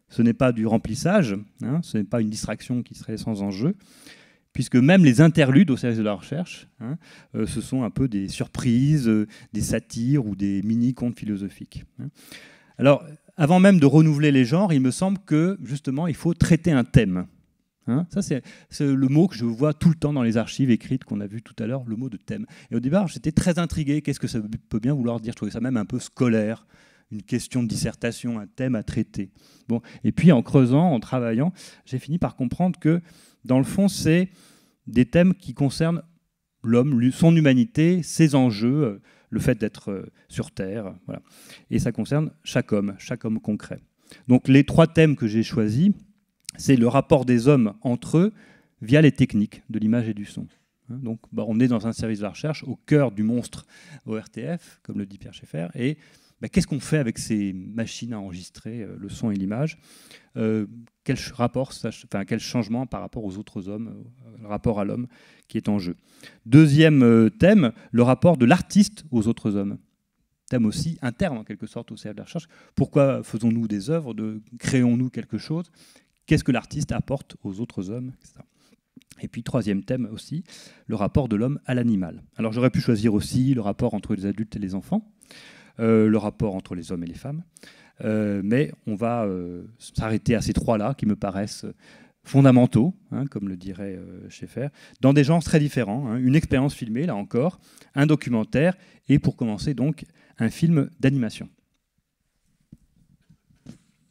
ce n'est pas du remplissage, hein, ce n'est pas une distraction qui serait sans enjeu, puisque même les interludes au service de la recherche, hein, ce sont un peu des surprises, des satires ou des mini-contes philosophiques. Hein. Alors, avant même de renouveler les genres, il me semble que, justement, il faut traiter un thème. Hein, ça, c'est le mot que je vois tout le temps dans les archives écrites qu'on a vu tout à l'heure, le mot de thème. Et au départ, j'étais très intrigué. Qu'est-ce que ça peut bien vouloir dire? Je trouvais ça même un peu scolaire. une question de dissertation, un thème à traiter. Bon. Et puis en creusant, en travaillant, j'ai fini par comprendre que dans le fond, c'est des thèmes qui concernent l'homme, son humanité, ses enjeux, le fait d'être sur Terre. Voilà. Et ça concerne chaque homme concret. Donc les 3 thèmes que j'ai choisis, c'est le rapport des hommes entre eux via les techniques de l'image et du son. Donc on est dans un service de la recherche au cœur du monstre ORTF, comme le dit Pierre Schaeffer, et qu'est-ce qu'on fait avec ces machines à enregistrer le son et l'image, quel changement par rapport aux autres hommes, le rapport à l'homme qui est en jeu. Deuxième thème, le rapport de l'artiste aux autres hommes. Thème aussi interne en quelque sorte au cercle de la recherche. Pourquoi faisons-nous des œuvres, créons-nous quelque chose? Qu'est-ce que l'artiste apporte aux autres hommes, etc. Et puis troisième thème aussi, le rapport de l'homme à l'animal. Alors j'aurais pu choisir aussi le rapport entre les adultes et les enfants, le rapport entre les hommes et les femmes, mais on va s'arrêter à ces 3-là qui me paraissent fondamentaux, comme le dirait Schaeffer, dans des genres très différents. Une expérience filmée, là encore, un documentaire, et pour commencer donc, un film d'animation.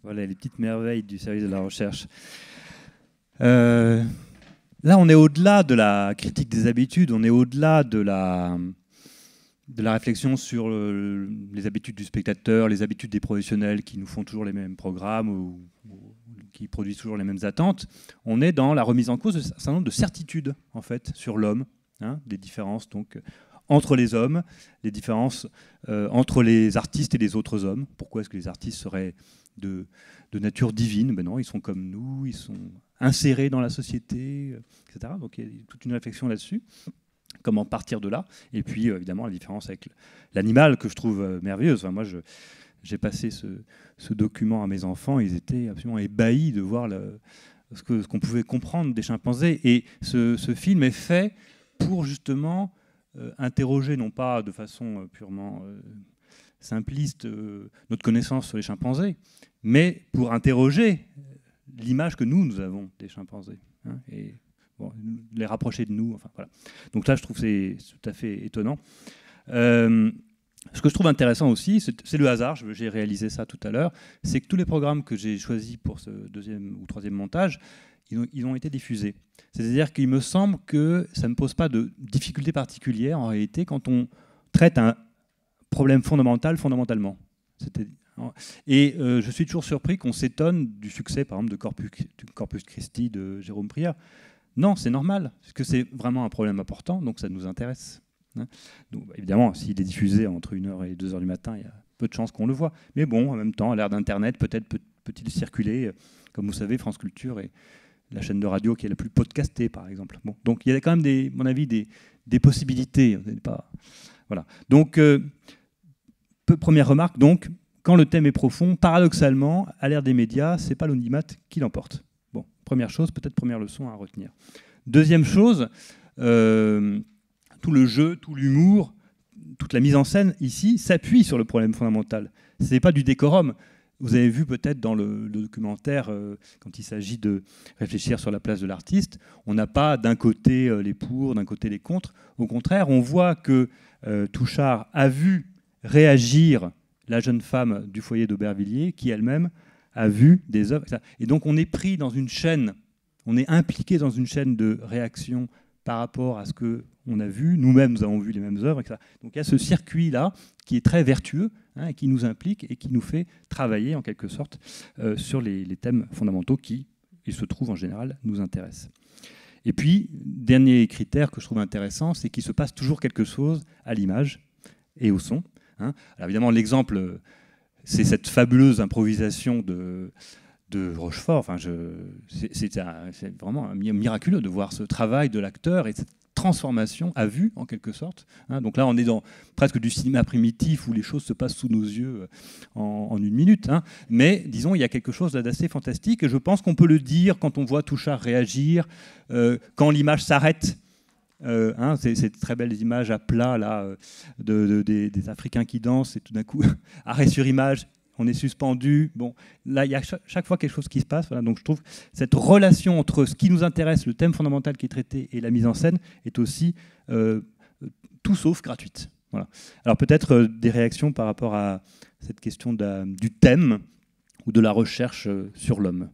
Voilà les petites merveilles du service de la recherche. Là, on est au-delà de la critique des habitudes, on est au-delà de la réflexion sur les habitudes du spectateur, les habitudes des professionnels qui nous font toujours les mêmes programmes ou qui produisent toujours les mêmes attentes. On est dans la remise en cause d'un certain nombre de certitudes, en fait, sur l'homme, des différences donc entre les hommes, les différences entre les artistes et les autres hommes. Pourquoi est-ce que les artistes seraient de nature divine? Ben non, ils sont comme nous, ils sont insérés dans la société, etc. Donc il y a toute une réflexion là-dessus. Comment partir de là? Et puis évidemment la différence avec l'animal que je trouve merveilleuse. Enfin, moi, j'ai passé ce document à mes enfants, ils étaient absolument ébahis de voir ce qu'on pouvait comprendre des chimpanzés. Et ce film est fait pour justement interroger, non pas de façon purement simpliste, notre connaissance sur les chimpanzés, mais pour interroger l'image que nous avons des chimpanzés, et les rapprocher de nous. Enfin, voilà. Donc là, je trouve que c'est tout à fait étonnant. Ce que je trouve intéressant aussi, c'est le hasard, j'ai réalisé ça tout à l'heure, c'est que tous les programmes que j'ai choisis pour ce 2e ou 3e montage, ils ont été diffusés. C'est-à-dire qu'il me semble que ça ne pose pas de difficultés particulières en réalité quand on traite un problème fondamentalement. Et je suis toujours surpris qu'on s'étonne du succès, par exemple, de Corpus Christi de Jérôme Prieur. Non, c'est normal, parce que c'est vraiment un problème important, donc ça nous intéresse. Donc, évidemment, s'il est diffusé entre 1h et 2h du matin, il y a peu de chances qu'on le voit. Mais bon, en même temps, à l'ère d'Internet, peut-être peut-il circuler. Comme vous savez, France Culture est la chaîne de radio qui est la plus podcastée, par exemple. Bon, donc il y a quand même, à mon avis, des possibilités. Voilà. Donc, première remarque, donc, quand le thème est profond, paradoxalement, à l'ère des médias, ce n'est pas l'audimat qui l'emporte. Bon, première chose, peut-être première leçon à retenir. Deuxième chose, tout le jeu, tout l'humour, toute la mise en scène ici s'appuie sur le problème fondamental. Ce n'est pas du décorum. Vous avez vu peut-être dans le documentaire, quand il s'agit de réfléchir sur la place de l'artiste, on n'a pas d'un côté les pour, d'un côté les contre. Au contraire, on voit que Touchard a vu réagir la jeune femme du foyer d'Aubervilliers, qui elle-même a vu des œuvres. Et donc on est pris dans une chaîne, on est impliqué dans une chaîne de réaction par rapport à ce qu'on a vu. Nous-mêmes, nous avons vu les mêmes œuvres. Etc. Donc il y a ce circuit-là qui est très vertueux, qui nous implique et qui nous fait travailler en quelque sorte sur les thèmes fondamentaux qui, il se trouve en général, nous intéressent. Et puis, dernier critère que je trouve intéressant, c'est qu'il se passe toujours quelque chose à l'image et au son. Alors évidemment, l'exemple, c'est cette fabuleuse improvisation de Rochefort. Enfin, c'est vraiment miraculeux de voir ce travail de l'acteur et cette transformation à vue, en quelque sorte. Donc là, on est dans presque du cinéma primitif où les choses se passent sous nos yeux en 1 minute. Mais disons, il y a quelque chose d'assez fantastique. Et je pense qu'on peut le dire quand on voit Touchard réagir, quand l'image s'arrête. Ces très belles images à plat là, des Africains qui dansent et tout d'un coup, arrêt sur image, on est suspendu. Bon, là, il y a chaque fois quelque chose qui se passe. Voilà. Donc je trouve que cette relation entre ce qui nous intéresse, le thème fondamental qui est traité, et la mise en scène est aussi tout sauf gratuite. Voilà. Alors peut-être des réactions par rapport à cette question du thème ou de la recherche sur l'homme.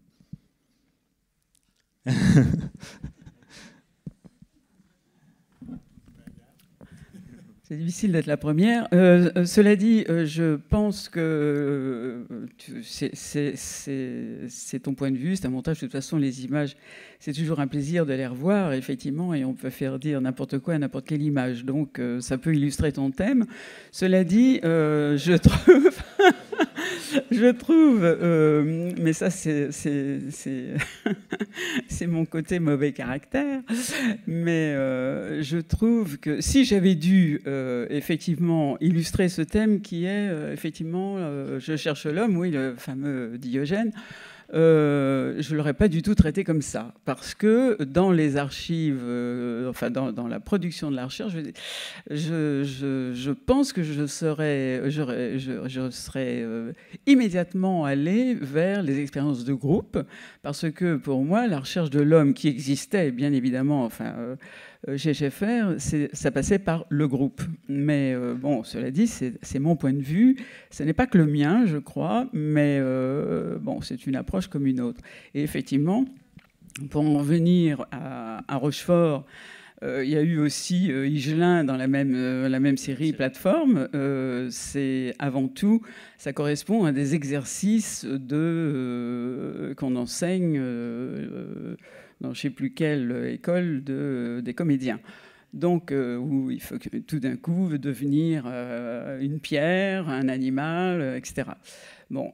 C'est difficile d'être la première. Cela dit, je pense que c'est ton point de vue, c'est un montage. De toute façon, les images, c'est toujours un plaisir de les revoir, effectivement, et on peut faire dire n'importe quoi à n'importe quelle image. Donc, ça peut illustrer ton thème. Cela dit, je trouve, mais ça, c'est mon côté mauvais caractère, mais je trouve que si j'avais dû effectivement illustrer ce thème qui est effectivement je cherche l'homme, oui, le fameux Diogène, je ne l'aurais pas du tout traité comme ça, parce que dans les archives, enfin dans la production de la recherche, je pense que je serais immédiatement allé vers les expériences de groupe, parce que pour moi, la recherche de l'homme qui existait, bien évidemment, enfin, chez Schaeffer, ça passait par le groupe. Mais bon, cela dit, c'est mon point de vue. Ce n'est pas que le mien, je crois, mais bon, c'est une approche comme une autre. Et effectivement, pour en venir à Rochefort, il y a eu aussi Higelin dans la même série Plateforme. C'est avant tout, ça correspond à des exercices qu'on enseigne dans je ne sais plus quelle école des comédiens. Donc, où il faut tout d'un coup devenir une pierre, un animal, etc. Bon,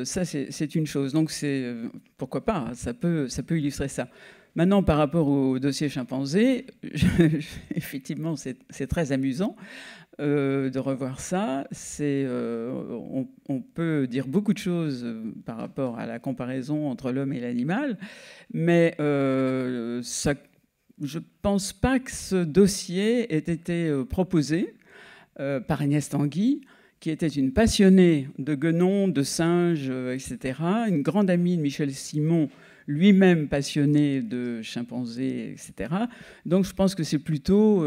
ça, c'est une chose. Donc, pourquoi pas, ça peut illustrer ça. Maintenant, par rapport au dossier chimpanzé, effectivement, c'est très amusant de revoir ça. On peut dire beaucoup de choses par rapport à la comparaison entre l'homme et l'animal, mais je ne pense pas que ce dossier ait été proposé par Agnès Tanguy, qui était une passionnée de guenons, de singes, etc., une grande amie de Michel Simon, lui-même passionné de chimpanzés, etc. Donc je pense que c'est plutôt...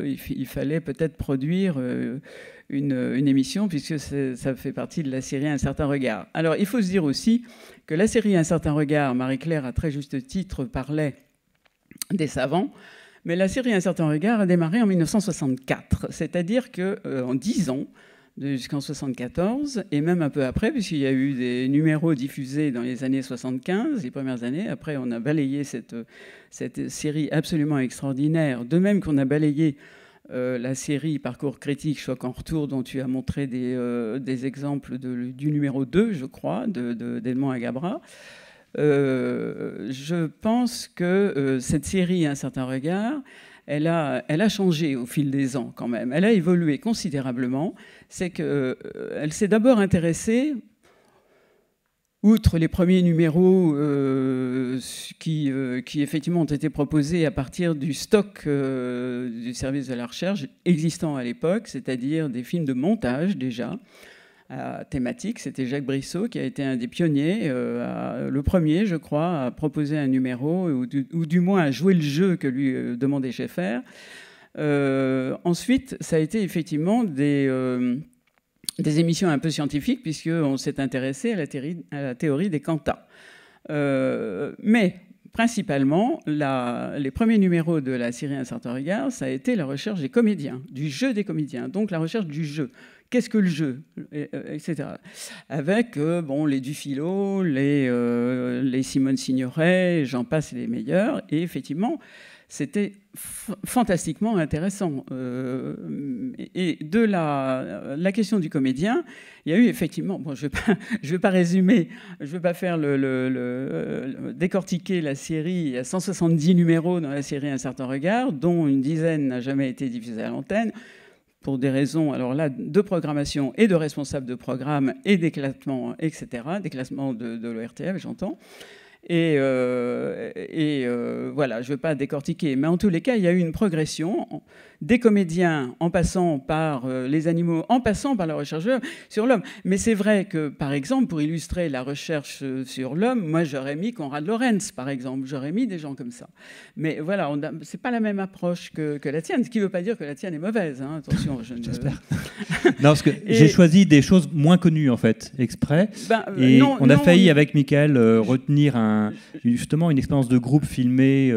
il fallait peut-être produire une émission, puisque ça fait partie de la série Un certain regard. Alors il faut se dire aussi que la série Un certain regard, Marie-Claire, à très juste titre, parlait des savants, mais la série Un certain regard a démarré en 1964, c'est-à-dire qu'en 10 ans, jusqu'en 1974, et même un peu après, puisqu'il y a eu des numéros diffusés dans les années 75, les premières années. Après, on a balayé cette série absolument extraordinaire, de même qu'on a balayé la série Parcours critique, choc en retour, dont tu as montré des exemples du numéro 2, je crois, d'Edmond Agabra. Je pense que cette série Un certain regard, elle a changé au fil des ans quand même. Elle a évolué considérablement. C'est qu'elle s'est d'abord intéressée, outre les premiers numéros qui effectivement ont été proposés à partir du stock du service de la recherche existant à l'époque, c'est-à-dire des films de montage déjà, thématique. C'était Jacques Brissot qui a été un des pionniers, le premier, je crois, à proposer un numéro, ou du moins à jouer le jeu que lui demandait Schaeffer. Ensuite, ça a été effectivement des émissions un peu scientifiques, puisqu'on s'est intéressé à la théorie des quantas. Mais principalement, les premiers numéros de la série Un certain regard, ça a été la recherche des comédiens, du jeu des comédiens, donc la recherche du jeu. Qu'est-ce que le jeu, etc. Avec les Dufilo, les Simone Signoret, j'en passe les meilleurs. Et effectivement, c'était fantastiquement intéressant. Et de la question du comédien, il y a eu effectivement... Bon, je ne vais pas résumer, je ne vais pas faire décortiquer la série. Il y a 170 numéros dans la série Un certain regard, dont une dizaine n'a jamais été diffusée à l'antenne, pour des raisons, alors là, de programmation et de responsables de programme et d'éclatement, etc., d'éclatement de l'ORTF, j'entends. Et voilà, je ne veux pas décortiquer, mais en tous les cas, il y a eu une progression des comédiens en passant par les animaux, en passant par la recherche sur l'homme. Mais c'est vrai que, par exemple, pour illustrer la recherche sur l'homme, moi j'aurais mis Konrad Lorenz, par exemple, j'aurais mis des gens comme ça. Mais voilà, c'est pas la même approche que la tienne, ce qui ne veut pas dire que la tienne est mauvaise. Hein. Attention, j'espère. Non, parce que j'ai choisi des choses moins connues en fait, exprès. Et on a failli avec Michael retenir justement une expérience de groupe filmée.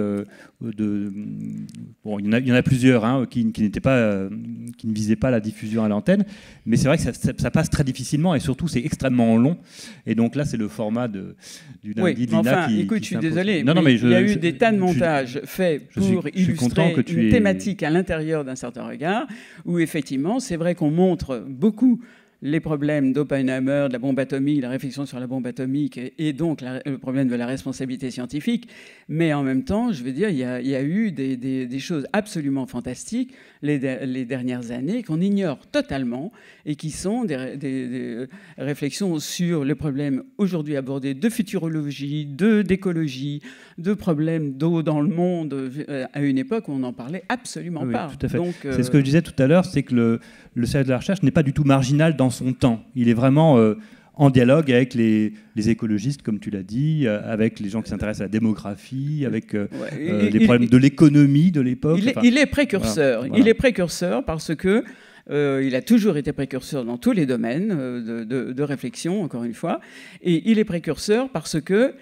Bon, il y en a plusieurs hein, qui ne visaient pas la diffusion à l'antenne, mais c'est vrai que ça passe très difficilement et surtout c'est extrêmement long. Et donc là, c'est le format du lundi de Lina écoute, je suis désolé, mais il y a eu des tas de montages faits pour illustrer une thématique à l'intérieur d'un certain regard, où effectivement, c'est vrai qu'on montre beaucoup les problèmes d'Oppenheimer, de la bombe atomique, la réflexion sur la bombe atomique et donc le problème de la responsabilité scientifique. Mais en même temps, je veux dire, il y a eu des choses absolument fantastiques les dernières années qu'on ignore totalement et qui sont des réflexions sur les problèmes aujourd'hui abordés de futurologie, d'écologie, de problèmes d'eau dans le monde à une époque où on n'en parlait absolument pas. Tout à fait. C'est ce que je disais tout à l'heure, c'est que le service de la recherche n'est pas du tout marginal dans son temps. Il est vraiment en dialogue avec les écologistes, comme tu l'as dit, avec les gens qui s'intéressent à la démographie, avec les problèmes de l'économie de l'époque. Il est précurseur. Voilà. Il est précurseur parce que il a toujours été précurseur dans tous les domaines de réflexion, encore une fois. Et il est précurseur parce que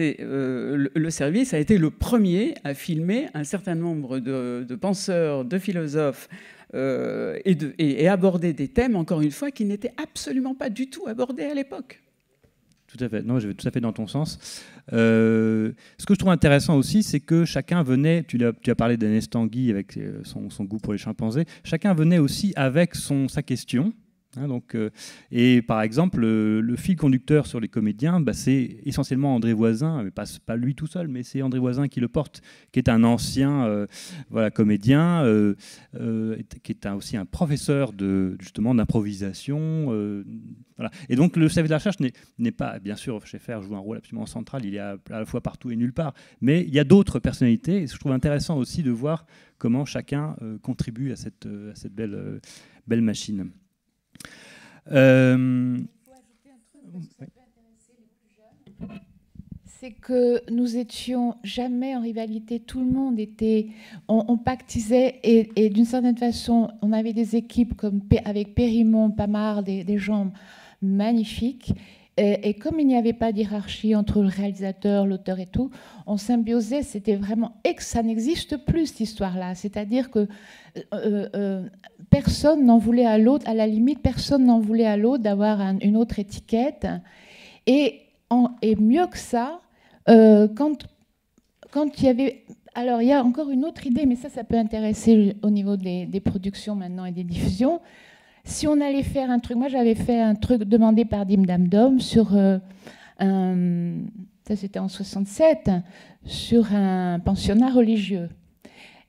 le service a été le premier à filmer un certain nombre de penseurs, de philosophes, et aborder des thèmes, encore une fois, qui n'étaient absolument pas du tout abordés à l'époque. Tout à fait. Non, je vais tout à fait dans ton sens. Ce que je trouve intéressant aussi, c'est que chacun venait, tu as parlé d'Ernest Tanguy avec son goût pour les chimpanzés, chacun venait aussi avec sa question. Hein, donc, et par exemple, le fil conducteur sur les comédiens, c'est essentiellement André Voisin, mais pas lui tout seul, mais c'est André Voisin qui le porte, qui est un ancien comédien, qui est aussi un professeur justement d'improvisation. Voilà. Et donc le service de la recherche n'est pas, bien sûr, Schaeffer joue un rôle absolument central, il est à la fois partout et nulle part, mais il y a d'autres personnalités, et je trouve intéressant aussi de voir comment chacun contribue à cette belle machine. Il faut ajouter un truc parce que ça peut intéresser les plus jeunes. C'est que nous étions jamais en rivalité, tout le monde était, on pactisait et d'une certaine façon, on avait des équipes comme avec Périmont, Pamard, des gens magnifiques. Et comme il n'y avait pas d'hierarchie entre le réalisateur, l'auteur et tout, on symbiosait, c'était vraiment... Et que ça n'existe plus, cette histoire-là. C'est-à-dire que personne n'en voulait à l'autre, à la limite, personne n'en voulait à l'autre d'avoir une autre étiquette. Et mieux que ça, quand il y avait... Alors, il y a encore une autre idée, mais ça peut intéresser au niveau des productions maintenant et des diffusions. Si on allait faire un truc, moi j'avais fait un truc demandé par Dim Dam Dom sur ça c'était en 67, sur un pensionnat religieux.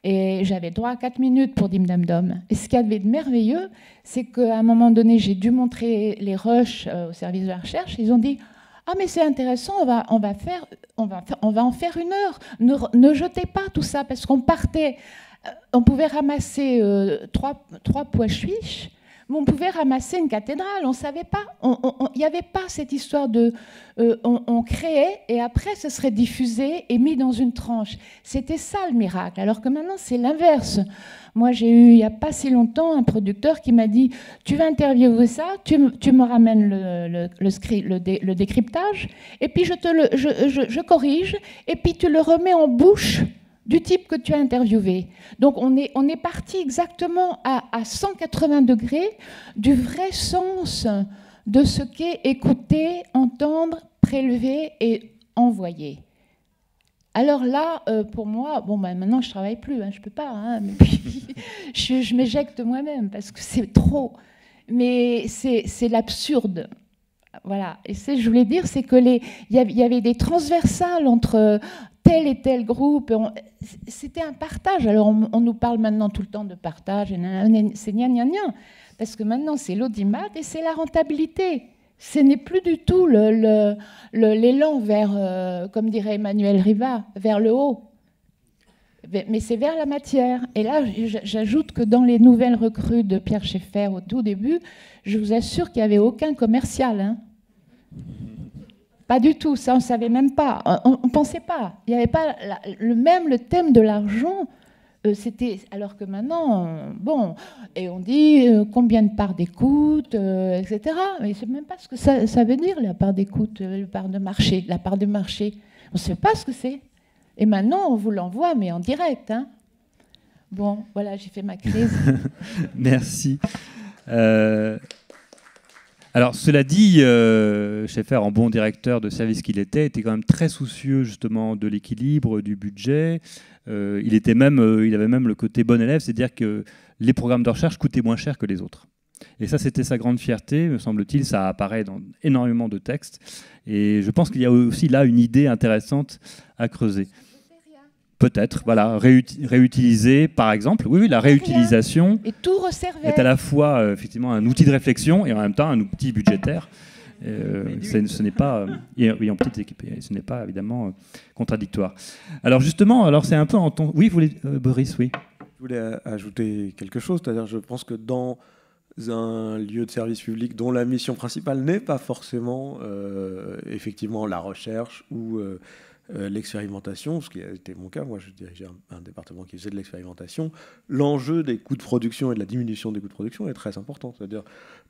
Et j'avais droit à 4 minutes pour Dim Dam Dom. Et ce qu'il y avait de merveilleux, c'est qu'à un moment donné, j'ai dû montrer les rushs au service de la recherche. Ils ont dit « Ah mais c'est intéressant, on va en faire 1 heure. Ne jetez pas tout ça, parce qu'on partait, on pouvait ramasser 3 pois chiches. Mais on pouvait ramasser une cathédrale, on ne savait pas. Il n'y avait pas cette histoire de... on créait et après, ce serait diffusé et mis dans une tranche. C'était ça le miracle, alors que maintenant, c'est l'inverse. Moi, j'ai eu, il n'y a pas si longtemps, un producteur qui m'a dit « Tu vas interviewer ça, tu me ramènes le décryptage, et puis je corrige, et puis tu le remets en bouche ». Du type que tu as interviewé. Donc on est parti exactement à 180 degrés du vrai sens de ce qu'est écouter, entendre, prélever et envoyer. Alors là, pour moi, maintenant je ne travaille plus, je ne peux pas, mais puis, je m'éjecte moi-même parce que c'est trop. Mais c'est l'absurde. Voilà. Et je voulais dire, c'est que il y avait des transversales entre tel et tel groupe. C'était un partage. Alors on nous parle maintenant tout le temps de partage, c'est gna gna gna, parce que maintenant c'est l'audimat et c'est la rentabilité. Ce n'est plus du tout l'élan vers, comme dirait Emmanuel Riva, vers le haut. Mais c'est vers la matière. Et là, j'ajoute que dans les nouvelles recrues de Pierre Schaeffer au tout début, je vous assure qu'il n'y avait aucun commercial. Hein. Pas du tout, ça on ne savait même pas. On ne pensait pas. Il n'y avait pas le thème de l'argent. C'était, alors que maintenant, bon, et on dit combien de parts d'écoute, etc. Mais je ne sais même pas ce que ça veut dire, la part d'écoute, la part de marché. La part de marché, on ne sait pas ce que c'est. Et maintenant, on vous l'envoie, mais en direct. Hein. Bon, voilà, j'ai fait ma crise. Merci. Alors, cela dit, Schaeffer, en bon directeur de service qu'il était quand même très soucieux justement de l'équilibre, du budget. Il avait même le côté bon élève, c'est-à-dire que les programmes de recherche coûtaient moins cher que les autres. Et ça, c'était sa grande fierté, me semble-t-il. Ça apparaît dans énormément de textes. Et je pense qu'il y a aussi là une idée intéressante à creuser. Peut-être, voilà, réutiliser, par exemple. Oui, la réutilisation et tout resservait. Est à la fois effectivement un outil de réflexion et en même temps un outil budgétaire. Ce n'est pas, oui, en petite équipe, ce n'est pas évidemment contradictoire. Alors justement, c'est un peu en ton... Oui, vous voulez, Boris, oui. Je voulais ajouter quelque chose, c'est-à-dire je pense que dans un lieu de service public dont la mission principale n'est pas forcément effectivement la recherche ou l'expérimentation, ce qui a été mon cas, moi je dirigeais un département qui faisait de l'expérimentation, l'enjeu des coûts de production et de la diminution des coûts de production est très important, c'est-à-dire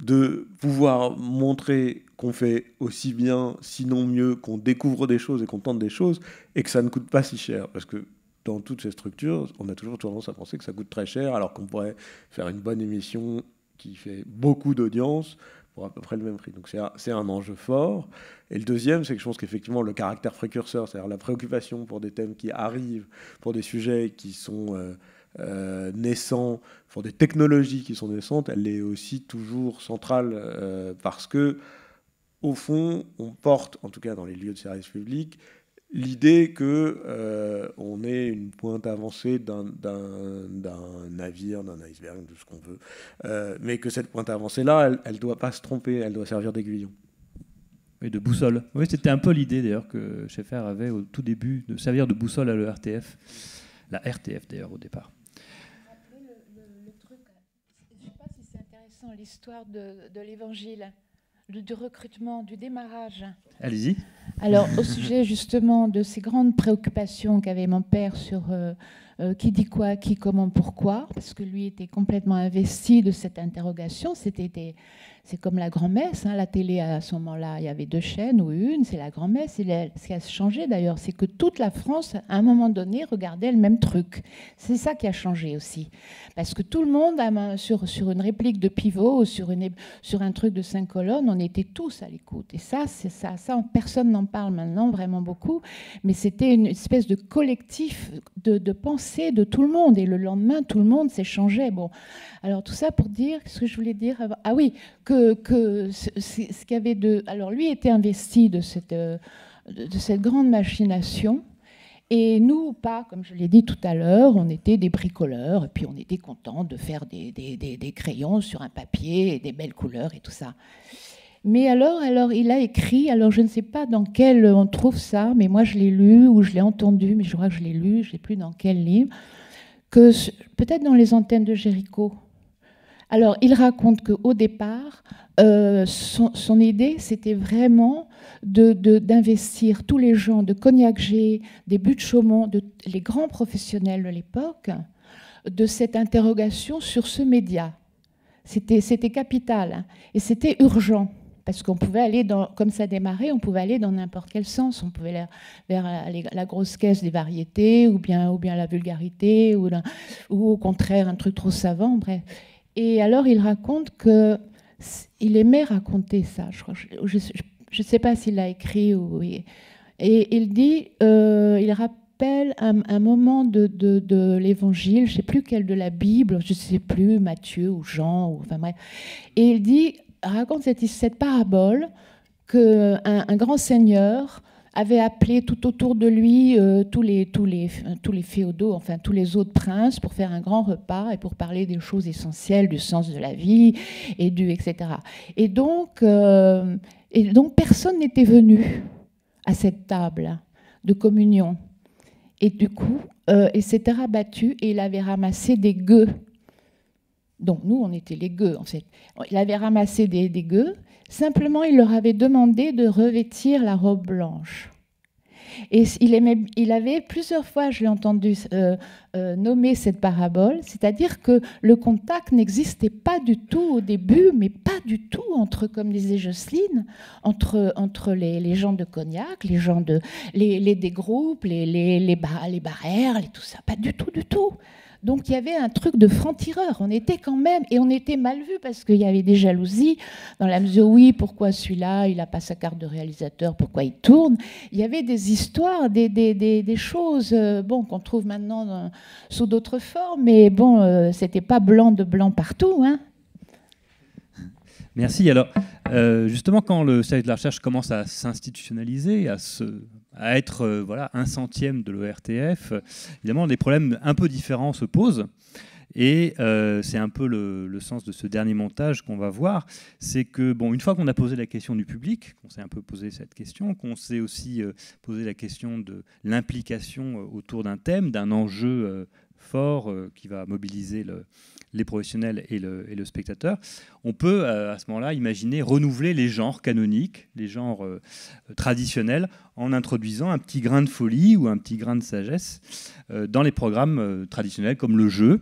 de pouvoir montrer qu'on fait aussi bien, sinon mieux, qu'on découvre des choses et qu'on tente des choses et que ça ne coûte pas si cher, parce que dans toutes ces structures, on a toujours tendance à penser que ça coûte très cher alors qu'on pourrait faire une bonne émission qui fait beaucoup d'audience pour à peu près le même prix. Donc c'est un enjeu fort. Et le deuxième, c'est que je pense qu'effectivement, le caractère précurseur, c'est-à-dire la préoccupation pour des thèmes qui arrivent, pour des sujets qui sont naissants, pour des technologies qui sont naissantes, elle est aussi toujours centrale parce que, au fond, on porte, en tout cas dans les lieux de service public, l'idée qu'on est une pointe avancée d'un navire, d'un iceberg, de ce qu'on veut, mais que cette pointe avancée-là, elle ne doit pas se tromper, elle doit servir d'aiguillon. Et de boussole. Oui, c'était un peu l'idée d'ailleurs que Schaeffer avait au tout début, de servir de boussole à l'ERTF. La RTF d'ailleurs au départ. Le truc, je ne sais pas si c'est intéressant, l'histoire de l'évangile, du recrutement, du démarrage. Allez-y. Alors, au sujet justement de ces grandes préoccupations qu'avait mon père sur qui dit quoi, qui, comment, pourquoi, parce que lui était complètement investi de cette interrogation. C'est comme la grand-messe, hein, la télé à ce moment-là, il y avait 2 chaînes ou une, c'est la grand-messe. Et ce qui a changé d'ailleurs, c'est que toute la France, à un moment donné, regardait le même truc. C'est ça qui a changé aussi. Parce que tout le monde, sur une réplique de Pivot ou sur un truc de 5 colonnes, on était tous à l'écoute. Et ça, personne n'en parle maintenant vraiment beaucoup, mais c'était une espèce de collectif de pensée de tout le monde. Et le lendemain, tout le monde s'échangeait. Bon, alors tout ça pour dire ce que je voulais dire. Ah oui, que ce qu'il y avait de... Alors lui était investi de cette grande machination. Et nous, pas, comme je l'ai dit tout à l'heure, on était des bricoleurs, et puis on était contents de faire des crayons sur un papier, et des belles couleurs et tout ça. Mais alors il a écrit, alors je ne sais pas dans quel on trouve ça, mais moi je l'ai lu ou je l'ai entendu, mais je crois que je l'ai lu, je ne sais plus dans quel livre, que peut-être dans les antennes de Jéricho. Alors il raconte qu'au départ, son idée, c'était vraiment d'investir tous les gens de Cognac-G, des Buttes-Chaumont, les grands professionnels de l'époque, de cette interrogation sur ce média. C'était capital, hein, et c'était urgent. Parce qu'on pouvait aller, comme ça démarrait, on pouvait aller dans n'importe quel sens. On pouvait aller vers la grosse caisse des variétés, ou bien la vulgarité, ou au contraire un truc trop savant, bref. Et alors il raconte qu'il aimait raconter ça. Je ne sais pas s'il l'a écrit. Et il dit, il rappelle un moment de l'Évangile, je ne sais plus quel de la Bible, je ne sais plus, Matthieu ou Jean, enfin bref. Et il dit... raconte cette parabole qu'un grand seigneur avait appelé tout autour de lui tous les féodaux, enfin tous les autres princes, pour faire un grand repas et pour parler des choses essentielles, du sens de la vie, etc. Et donc personne n'était venu à cette table de communion. Et du coup, il s'était rabattu et il avait ramassé des gueux. Donc nous, on était les gueux, en fait. Il avait ramassé des gueux. Simplement, il leur avait demandé de revêtir la robe blanche. Et il avait plusieurs fois, je l'ai entendu nommer cette parabole, c'est-à-dire que le contact n'existait pas du tout au début, mais pas du tout entre, comme disait Jocelyne, entre les gens de Cognac, les gens des groupes, les barères, tout ça, pas du tout, du tout. Donc il y avait un truc de franc-tireur. On était quand même, et on était mal vu parce qu'il y avait des jalousies, dans la mesure, oui, pourquoi celui-là, il n'a pas sa carte de réalisateur, pourquoi il tourne. Il y avait des histoires, des choses qu'on trouve maintenant sous d'autres formes, mais bon, c'était pas blanc de blanc partout, hein. Merci. Alors, justement, quand le service de la recherche commence à s'institutionnaliser, à être voilà, 1/100e de l'ORTF, évidemment, des problèmes un peu différents se posent. Et c'est un peu le sens de ce dernier montage qu'on va voir. C'est que, bon, une fois qu'on a posé la question du public, qu'on s'est un peu posé cette question, qu'on s'est aussi posé la question de l'implication autour d'un thème, d'un enjeu fort qui va mobiliser les professionnels et le spectateur, on peut à ce moment-là imaginer renouveler les genres canoniques, les genres traditionnels, en introduisant un petit grain de folie ou un petit grain de sagesse dans les programmes traditionnels comme le jeu,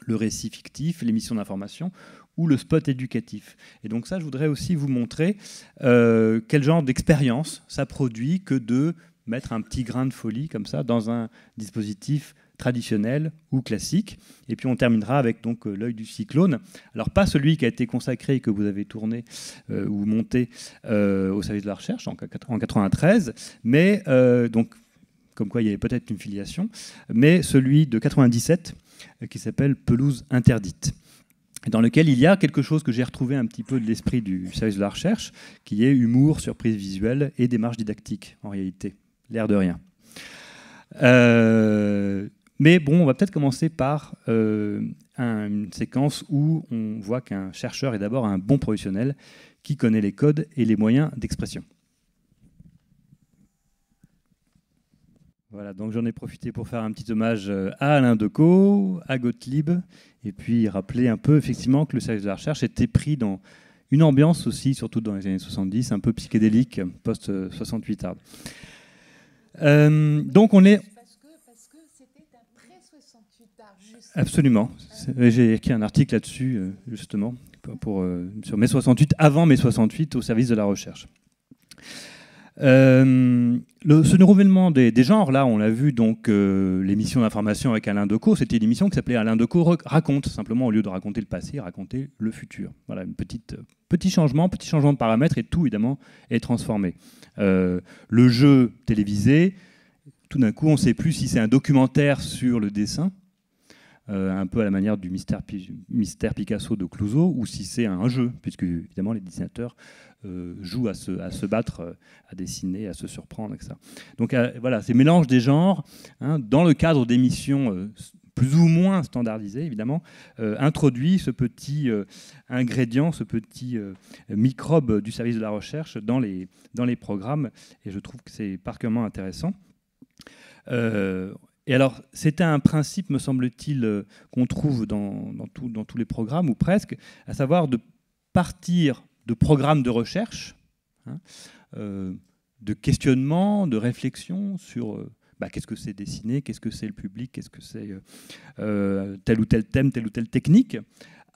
le récit fictif, l'émission d'information ou le spot éducatif. Et donc ça, je voudrais aussi vous montrer quel genre d'expérience ça produit que de mettre un petit grain de folie comme ça dans un dispositif traditionnel ou classique. Et puis on terminera avec donc l'œil du cyclone. Alors pas celui qui a été consacré et que vous avez tourné ou monté au service de la recherche en 93, mais donc comme quoi il y avait peut-être une filiation, mais celui de 97 qui s'appelle Pelouse interdite, dans lequel il y a quelque chose que j'ai retrouvé un petit peu de l'esprit du service de la recherche, qui est humour, surprise visuelle et démarche didactique, en réalité, l'air de rien. Mais bon, on va peut-être commencer par une séquence où on voit qu'un chercheur est d'abord un bon professionnel qui connaît les codes et les moyens d'expression. Voilà, donc j'en ai profité pour faire un petit hommage à Alain Decaux, à Gottlieb, et puis rappeler un peu effectivement que le service de la recherche était pris dans une ambiance aussi, surtout dans les années 70, un peu psychédélique, post-68 art. Donc on est... Parce que c'était un pré-68 art, juste. Absolument. J'ai écrit un article là-dessus, justement, sur mai 68, avant mai 68, au service de la recherche. Ce renouvellement des genres, là, on l'a vu, donc l'émission d'information avec Alain Decaux, c'était une émission qui s'appelait Alain Decaux raconte, simplement au lieu de raconter le passé, raconter le futur. Voilà, petit changement de paramètres et tout, évidemment, est transformé. Le jeu télévisé, tout d'un coup, on ne sait plus si c'est un documentaire sur le dessin, un peu à la manière du mystère Picasso de Clouseau, ou si c'est un jeu, puisque évidemment les dessinateurs jouent à se battre, à dessiner, à se surprendre, etc. Donc voilà, ces mélanges des genres, hein, dans le cadre d'émissions plus ou moins standardisées, évidemment, introduit ce petit ingrédient, ce petit microbe du service de la recherche dans les programmes, et je trouve que c'est particulièrement intéressant. Et alors, c'était un principe, me semble-t-il, qu'on trouve dans tous les programmes, ou presque, à savoir de partir de programmes de recherche, hein, de questionnement, de réflexion sur qu'est-ce que c'est dessiner, qu'est-ce que c'est le public, qu'est-ce que c'est tel ou tel thème, telle ou telle technique,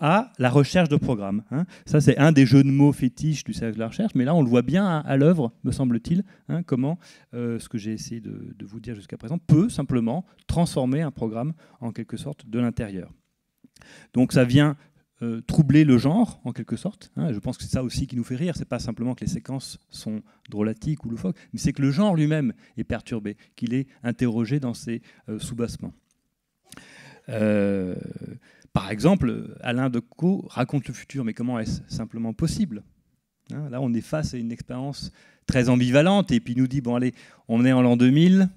à la recherche de programmes. Hein. Ça, c'est un des jeux de mots fétiches du service de la recherche, mais là, on le voit bien à l'œuvre, me semble-t-il, hein, comment ce que j'ai essayé de vous dire jusqu'à présent peut simplement transformer un programme en quelque sorte de l'intérieur. Donc ça vient troubler le genre, en quelque sorte. Hein. Je pense que c'est ça aussi qui nous fait rire. C'est pas simplement que les séquences sont drôlatiques ou loufoques, mais c'est que le genre lui-même est perturbé, qu'il est interrogé dans ses soubassements. Par exemple, Alain Decaux raconte le futur, mais comment est-ce simplement possible ? Hein. Là, on est face à une expérience très ambivalente, et puis il nous dit, bon allez, on est en l'an 2000,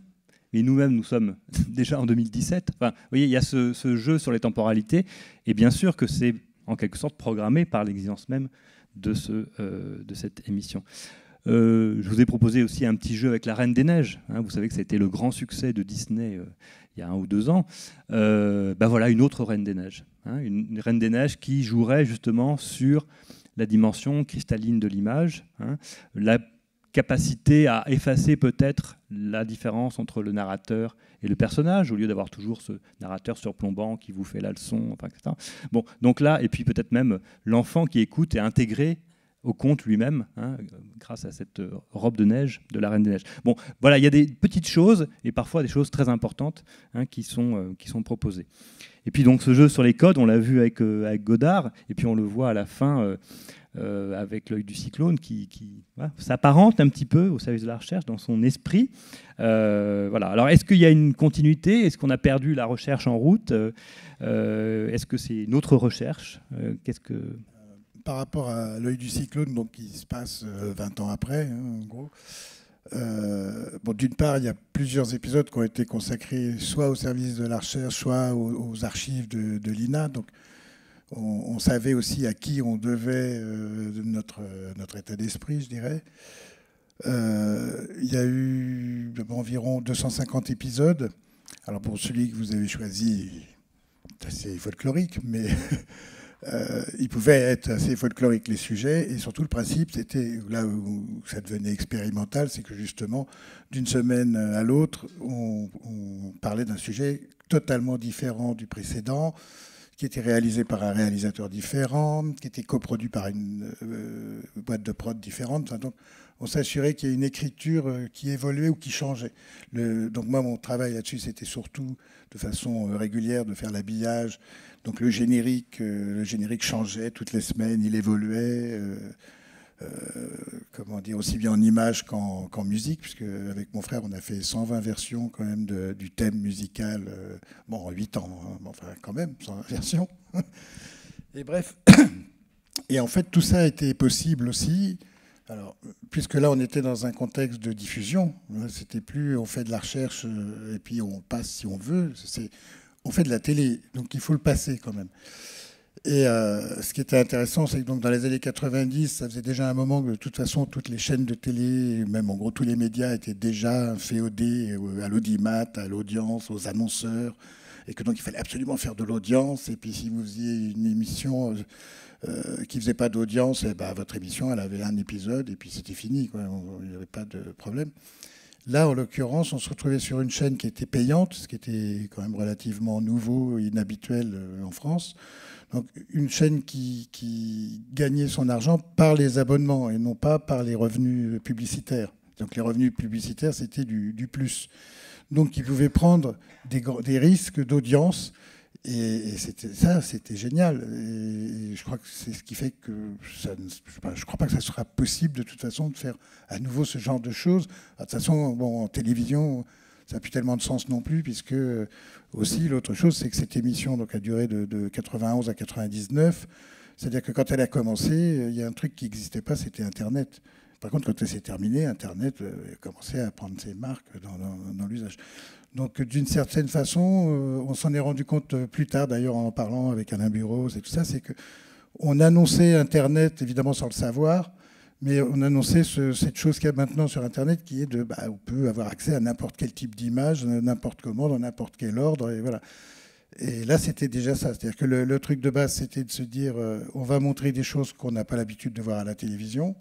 mais nous-mêmes, nous sommes déjà en 2017. Enfin, vous voyez, il y a ce jeu sur les temporalités, et bien sûr que c'est en quelque sorte programmé par l'existence même de cette émission. Je vous ai proposé aussi un petit jeu avec la Reine des Neiges. Hein. Vous savez que c'était le grand succès de Disney il y a 1 ou 2 ans. Voilà une autre Reine des Neiges. Hein. Une Reine des Neiges qui jouerait justement sur la dimension cristalline de l'image, hein, la capacité à effacer peut-être la différence entre le narrateur et le personnage, au lieu d'avoir toujours ce narrateur surplombant qui vous fait la leçon, enfin, etc. Bon, donc là, et puis peut-être même l'enfant qui écoute est intégré au conte lui-même, hein, grâce à cette robe de neige de la Reine des Neiges. Bon, voilà, il y a des petites choses, et parfois des choses très importantes, hein, qui sont proposées. Et puis donc ce jeu sur les codes, on l'a vu avec Godard, et puis on le voit à la fin avec l'œil du cyclone, qui voilà, s'apparente un petit peu au service de la recherche dans son esprit. Voilà. Alors est-ce qu'il y a une continuité? Est-ce qu'on a perdu la recherche en route? Est-ce que c'est une autre recherche? Par rapport à l'œil du cyclone, donc, qui se passe 20 ans après, hein, en gros, d'une part, il y a plusieurs épisodes qui ont été consacrés soit au service de la recherche, soit aux archives de l'INA. Donc, on savait aussi à qui on devait notre état d'esprit, je dirais. Il y a eu environ 250 épisodes. Alors, pour celui que vous avez choisi, c'est assez folklorique, mais... il pouvait être assez folklorique, les sujets, et surtout le principe, c'était là où ça devenait expérimental, c'est que justement, d'une semaine à l'autre, on parlait d'un sujet totalement différent du précédent, qui était réalisé par un réalisateur différent, qui était coproduit par une boîte de prod différente. Enfin, donc, on s'assurait qu'il y ait une écriture qui évoluait ou qui changeait. Donc moi, mon travail là-dessus, c'était surtout de façon régulière de faire l'habillage. Donc le générique changeait toutes les semaines, il évoluait, comment dire, aussi bien en image qu'en musique, puisque avec mon frère, on a fait 120 versions quand même du thème musical, en 8 ans, hein, enfin quand même, 120 versions. Et bref, et en fait, tout ça a été possible aussi. Alors, puisque là, on était dans un contexte de diffusion, c'était plus on fait de la recherche et puis on passe si on veut, on fait de la télé, donc il faut le passer quand même. Et ce qui était intéressant, c'est que donc, dans les années 90, ça faisait déjà un moment que de toute façon, toutes les chaînes de télé, même en gros tous les médias, étaient déjà féodés à l'audimat, à l'audience, aux annonceurs, et que donc il fallait absolument faire de l'audience. Et puis si vous faisiez une émission... qui ne faisait pas d'audience, votre émission, elle avait un épisode et puis c'était fini, quoi. Il n'y avait pas de problème. Là, en l'occurrence, on se retrouvait sur une chaîne qui était payante, ce qui était quand même relativement nouveau et inhabituel en France. Donc, une chaîne qui gagnait son argent par les abonnements et non pas par les revenus publicitaires. Donc, les revenus publicitaires, c'était du plus. Donc, ils pouvaient prendre des risques d'audience. Et c'était génial. Et je crois que c'est ce qui fait que je ne crois pas que ça sera possible de toute façon de faire à nouveau ce genre de choses. De toute façon, en télévision, ça n'a plus tellement de sens non plus, puisque aussi l'autre chose, c'est que cette émission donc, a duré de 91 à 99. C'est-à-dire que quand elle a commencé, il y a un truc qui n'existait pas, c'était Internet. Par contre, quand elle s'est terminée, Internet a commencé à prendre ses marques dans l'usage. Donc, d'une certaine façon, on s'en est rendu compte plus tard, d'ailleurs, en parlant avec Alain Bureau et tout ça, c'est qu'on annonçait Internet, évidemment sans le savoir, mais on annonçait cette chose qu'il y a maintenant sur Internet, qui est on peut avoir accès à n'importe quel type d'image, n'importe comment, dans n'importe quel ordre, et voilà. Et là, c'était déjà ça. C'est-à-dire que le truc de base, c'était de se dire, on va montrer des choses qu'on n'a pas l'habitude de voir à la télévision,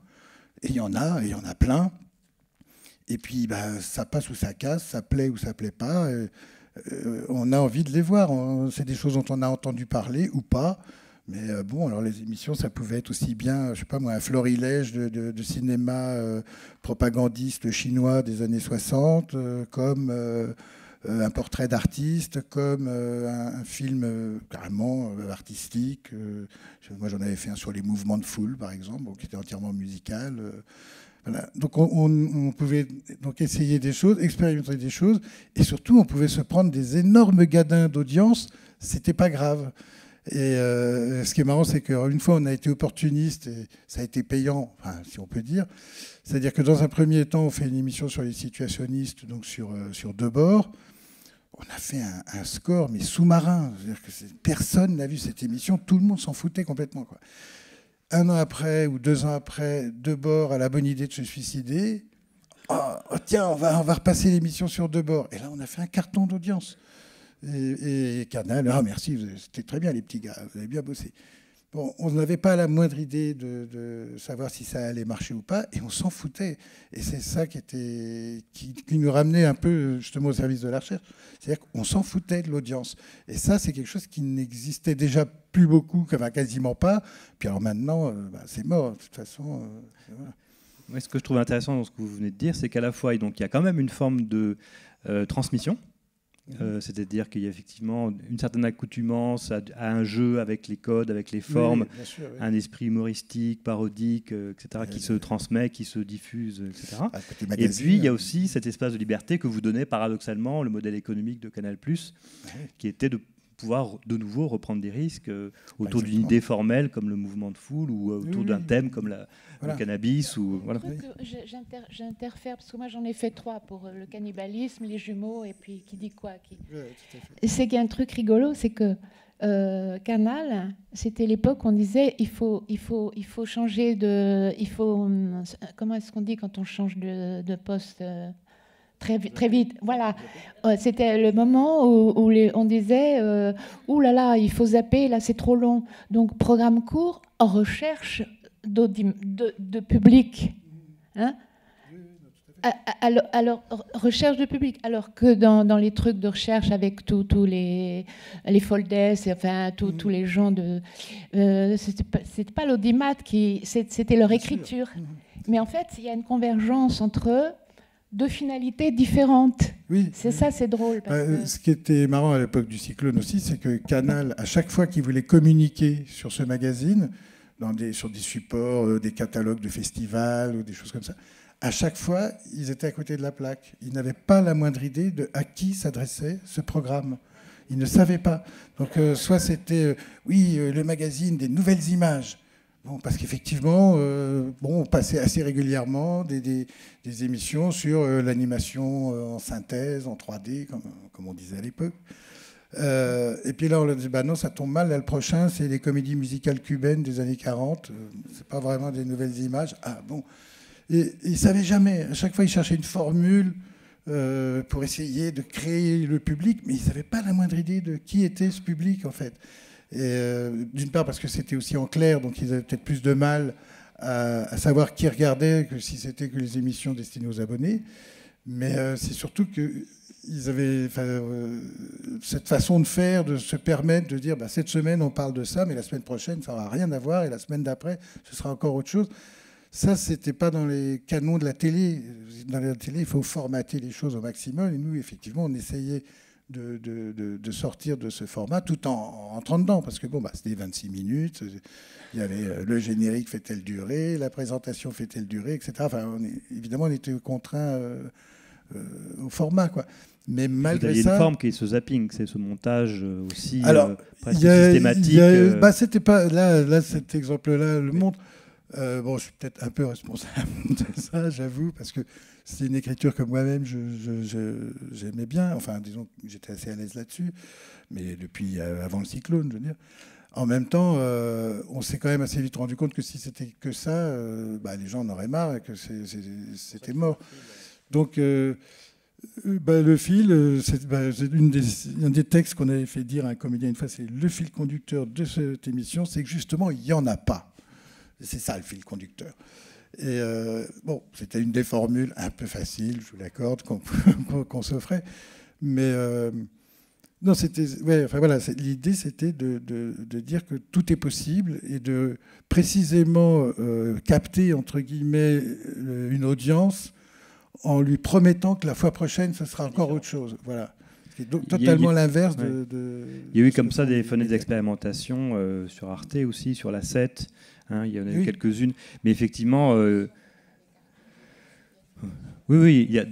et il y en a plein. Et puis, ça passe ou ça casse, ça plaît ou ça plaît pas. On a envie de les voir. C'est des choses dont on a entendu parler ou pas. Mais alors les émissions, ça pouvait être aussi bien, je sais pas moi, un florilège de cinéma propagandiste chinois des années 60, comme un portrait d'artiste, comme un film carrément artistique. Moi, j'en avais fait un sur les mouvements de foule, par exemple, qui était entièrement musical. Voilà. Donc on pouvait donc essayer des choses, expérimenter des choses, et surtout on pouvait se prendre des énormes gadins d'audience, c'était pas grave. Et ce qui est marrant, c'est qu'une fois, on a été opportuniste et ça a été payant, enfin, si on peut dire. C'est-à-dire que dans un premier temps, on fait une émission sur les situationnistes, donc sur Debord. On a fait un score, mais sous-marin. C'est-à-dire que personne n'a vu cette émission, tout le monde s'en foutait complètement, quoi. 1 an après ou 2 ans après, Debord a la bonne idée de se suicider. Oh, tiens, on va repasser l'émission sur Debord. Et là, on a fait un carton d'audience. Et Canal, ah merci, c'était très bien les petits gars, vous avez bien bossé. Bon, on n'avait pas la moindre idée de savoir si ça allait marcher ou pas, et on s'en foutait. Et c'est ça qui nous ramenait un peu justement au service de la recherche. C'est-à-dire qu'on s'en foutait de l'audience. Et ça, c'est quelque chose qui n'existait déjà plus beaucoup, enfin, quasiment pas. Puis alors maintenant, c'est mort, de toute façon. Voilà. Ouais, ce que je trouve intéressant dans ce que vous venez de dire, c'est qu'à la fois, donc, il y a quand même une forme de transmission. C'est-à-dire qu'il y a effectivement une certaine accoutumance à un jeu avec les codes, avec les formes, oui, sûr, oui. Un esprit humoristique, parodique, etc., qui se transmet, qui se diffuse, etc. Et puis, il y a aussi cet espace de liberté que vous donnez paradoxalement, le modèle économique de Canal+, qui était de pouvoir de nouveau reprendre des risques autour d'une idée formelle comme le mouvement de foule ou autour d'un thème comme le cannabis. Voilà. J'interfère parce que moi j'en ai fait 3 pour le cannibalisme, les jumeaux et puis qui dit quoi C'est qu'il y a un truc rigolo, c'est que Canal, c'était l'époque où on disait il faut changer de... comment est-ce qu'on dit quand on change de poste Très vite, voilà. C'était le moment où on disait ouh là là, il faut zapper, là c'est trop long. Donc programme court en recherche de public. Hein, alors, recherche de public. Alors que dans les trucs de recherche avec tous les Folders, enfin tous les gens de. C'était pas l'audimat c'était leur écriture. Mais en fait, il y a une convergence entre eux. 2 finalités différentes. Oui. C'est ça, c'est drôle. Ce qui était marrant à l'époque du Cyclone aussi, c'est que Canal, à chaque fois qu'il voulait communiquer sur ce magazine, sur des supports, des catalogues de festivals ou des choses comme ça, à chaque fois, ils étaient à côté de la plaque. Ils n'avaient pas la moindre idée de à qui s'adressait ce programme. Ils ne savaient pas. Donc, soit c'était, le magazine des nouvelles images. Bon, parce qu'effectivement, on passait assez régulièrement des émissions sur l'animation en synthèse, en 3D, comme on disait à l'époque. Et puis là, on a dit, non, ça tombe mal. Là, le prochain, c'est les comédies musicales cubaines des années 40. C'est pas vraiment des nouvelles images. Ah bon. Et ils ne savaient jamais. À chaque fois, ils cherchaient une formule pour essayer de créer le public, mais ils n'avaient pas la moindre idée de qui était ce public, en fait. D'une part parce que c'était aussi en clair, donc ils avaient peut-être plus de mal à savoir qui regardait que si c'était que les émissions destinées aux abonnés. Mais c'est surtout qu'ils avaient cette façon de faire, de se permettre de dire cette semaine on parle de ça, mais la semaine prochaine ça n'aura rien à voir, et la semaine d'après ce sera encore autre chose. Ça, c'était pas dans les canons de la télé. Dans la télé, il faut formater les choses au maximum, et nous, effectivement, on essayait de sortir de ce format tout en rentrant dedans, parce que c'était 26 minutes, il y avait le générique fait telle durée, la présentation fait telle durée, etc. Enfin, évidemment, on était contraint au format, quoi. Mais malgré ça, il y a une forme qui est ce zapping, c'est ce montage aussi presque systématique. C'était pas là, cet exemple-là le montre. Je suis peut-être un peu responsable de ça, j'avoue, parce que c'est une écriture que moi-même j'aimais bien. Enfin, disons que j'étais assez à l'aise là-dessus, mais depuis avant le Cyclone, je veux dire. En même temps, on s'est quand même assez vite rendu compte que si c'était que ça, les gens en auraient marre et que c'était mort. Donc, le fil, c'est un des textes qu'on avait fait dire à un comédien une fois, c'est le fil conducteur de cette émission, c'est que justement, il n'y en a pas. C'est ça le fil conducteur. Et c'était une des formules un peu faciles, je vous l'accorde, qu'on s'offrait. Mais non, c'était. Ouais, enfin voilà, l'idée c'était de dire que tout est possible et de précisément capter entre guillemets une audience en lui promettant que la fois prochaine ce sera encore autre chose. Voilà. C'est totalement l'inverse de. Il y a eu comme ça des fenêtres d'expérimentation sur Arte aussi, sur la 7. Il y en a eu quelques-unes, mais effectivement, il y a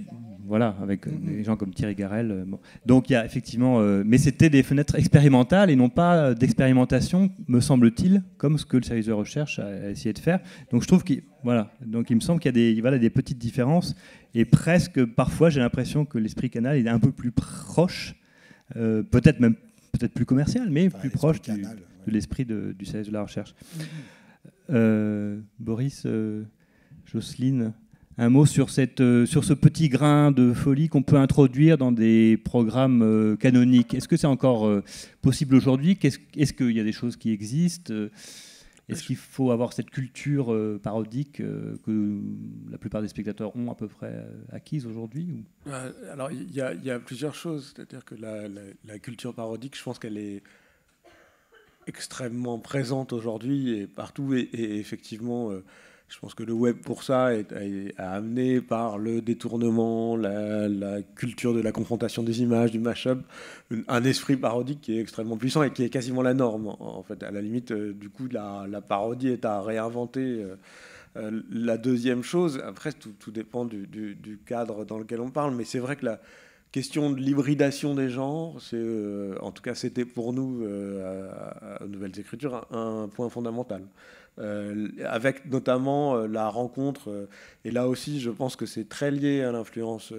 voilà, avec des gens comme Thierry Garel. Bon. Donc il y a effectivement, mais c'était des fenêtres expérimentales et non pas d'expérimentation, me semble-t-il, comme ce que le service de recherche a essayé de faire. Donc je trouve qu'il me semble qu'il y a des petites différences et presque parfois j'ai l'impression que l'esprit Canal est un peu plus proche, peut-être plus commercial, mais plus proche de l'esprit du service de la recherche. Boris, Jocelyne, un mot sur ce petit grain de folie qu'on peut introduire dans des programmes canoniques. Est-ce que c'est encore possible aujourd'hui ? Est-ce qu'il y a des choses qui existent ? Est-ce qu'il faut avoir cette culture parodique que la plupart des spectateurs ont à peu près acquise aujourd'hui ? Alors, il y a plusieurs choses. C'est-à-dire que la culture parodique, je pense qu'elle est extrêmement présente aujourd'hui et partout. Et effectivement, je pense que le web, pour ça, est amené par le détournement, la culture de la confrontation des images, du mash-up, un esprit parodique qui est extrêmement puissant et qui est quasiment la norme. En fait, à la limite, du coup, la parodie est à réinventer. La deuxième chose, après, tout dépend du cadre dans lequel on parle, mais c'est vrai que la question de l'hybridation des genres, en tout cas, c'était pour nous, à Nouvelles Écritures, un point fondamental. Avec notamment la rencontre, et là aussi je pense que c'est très lié à l'influence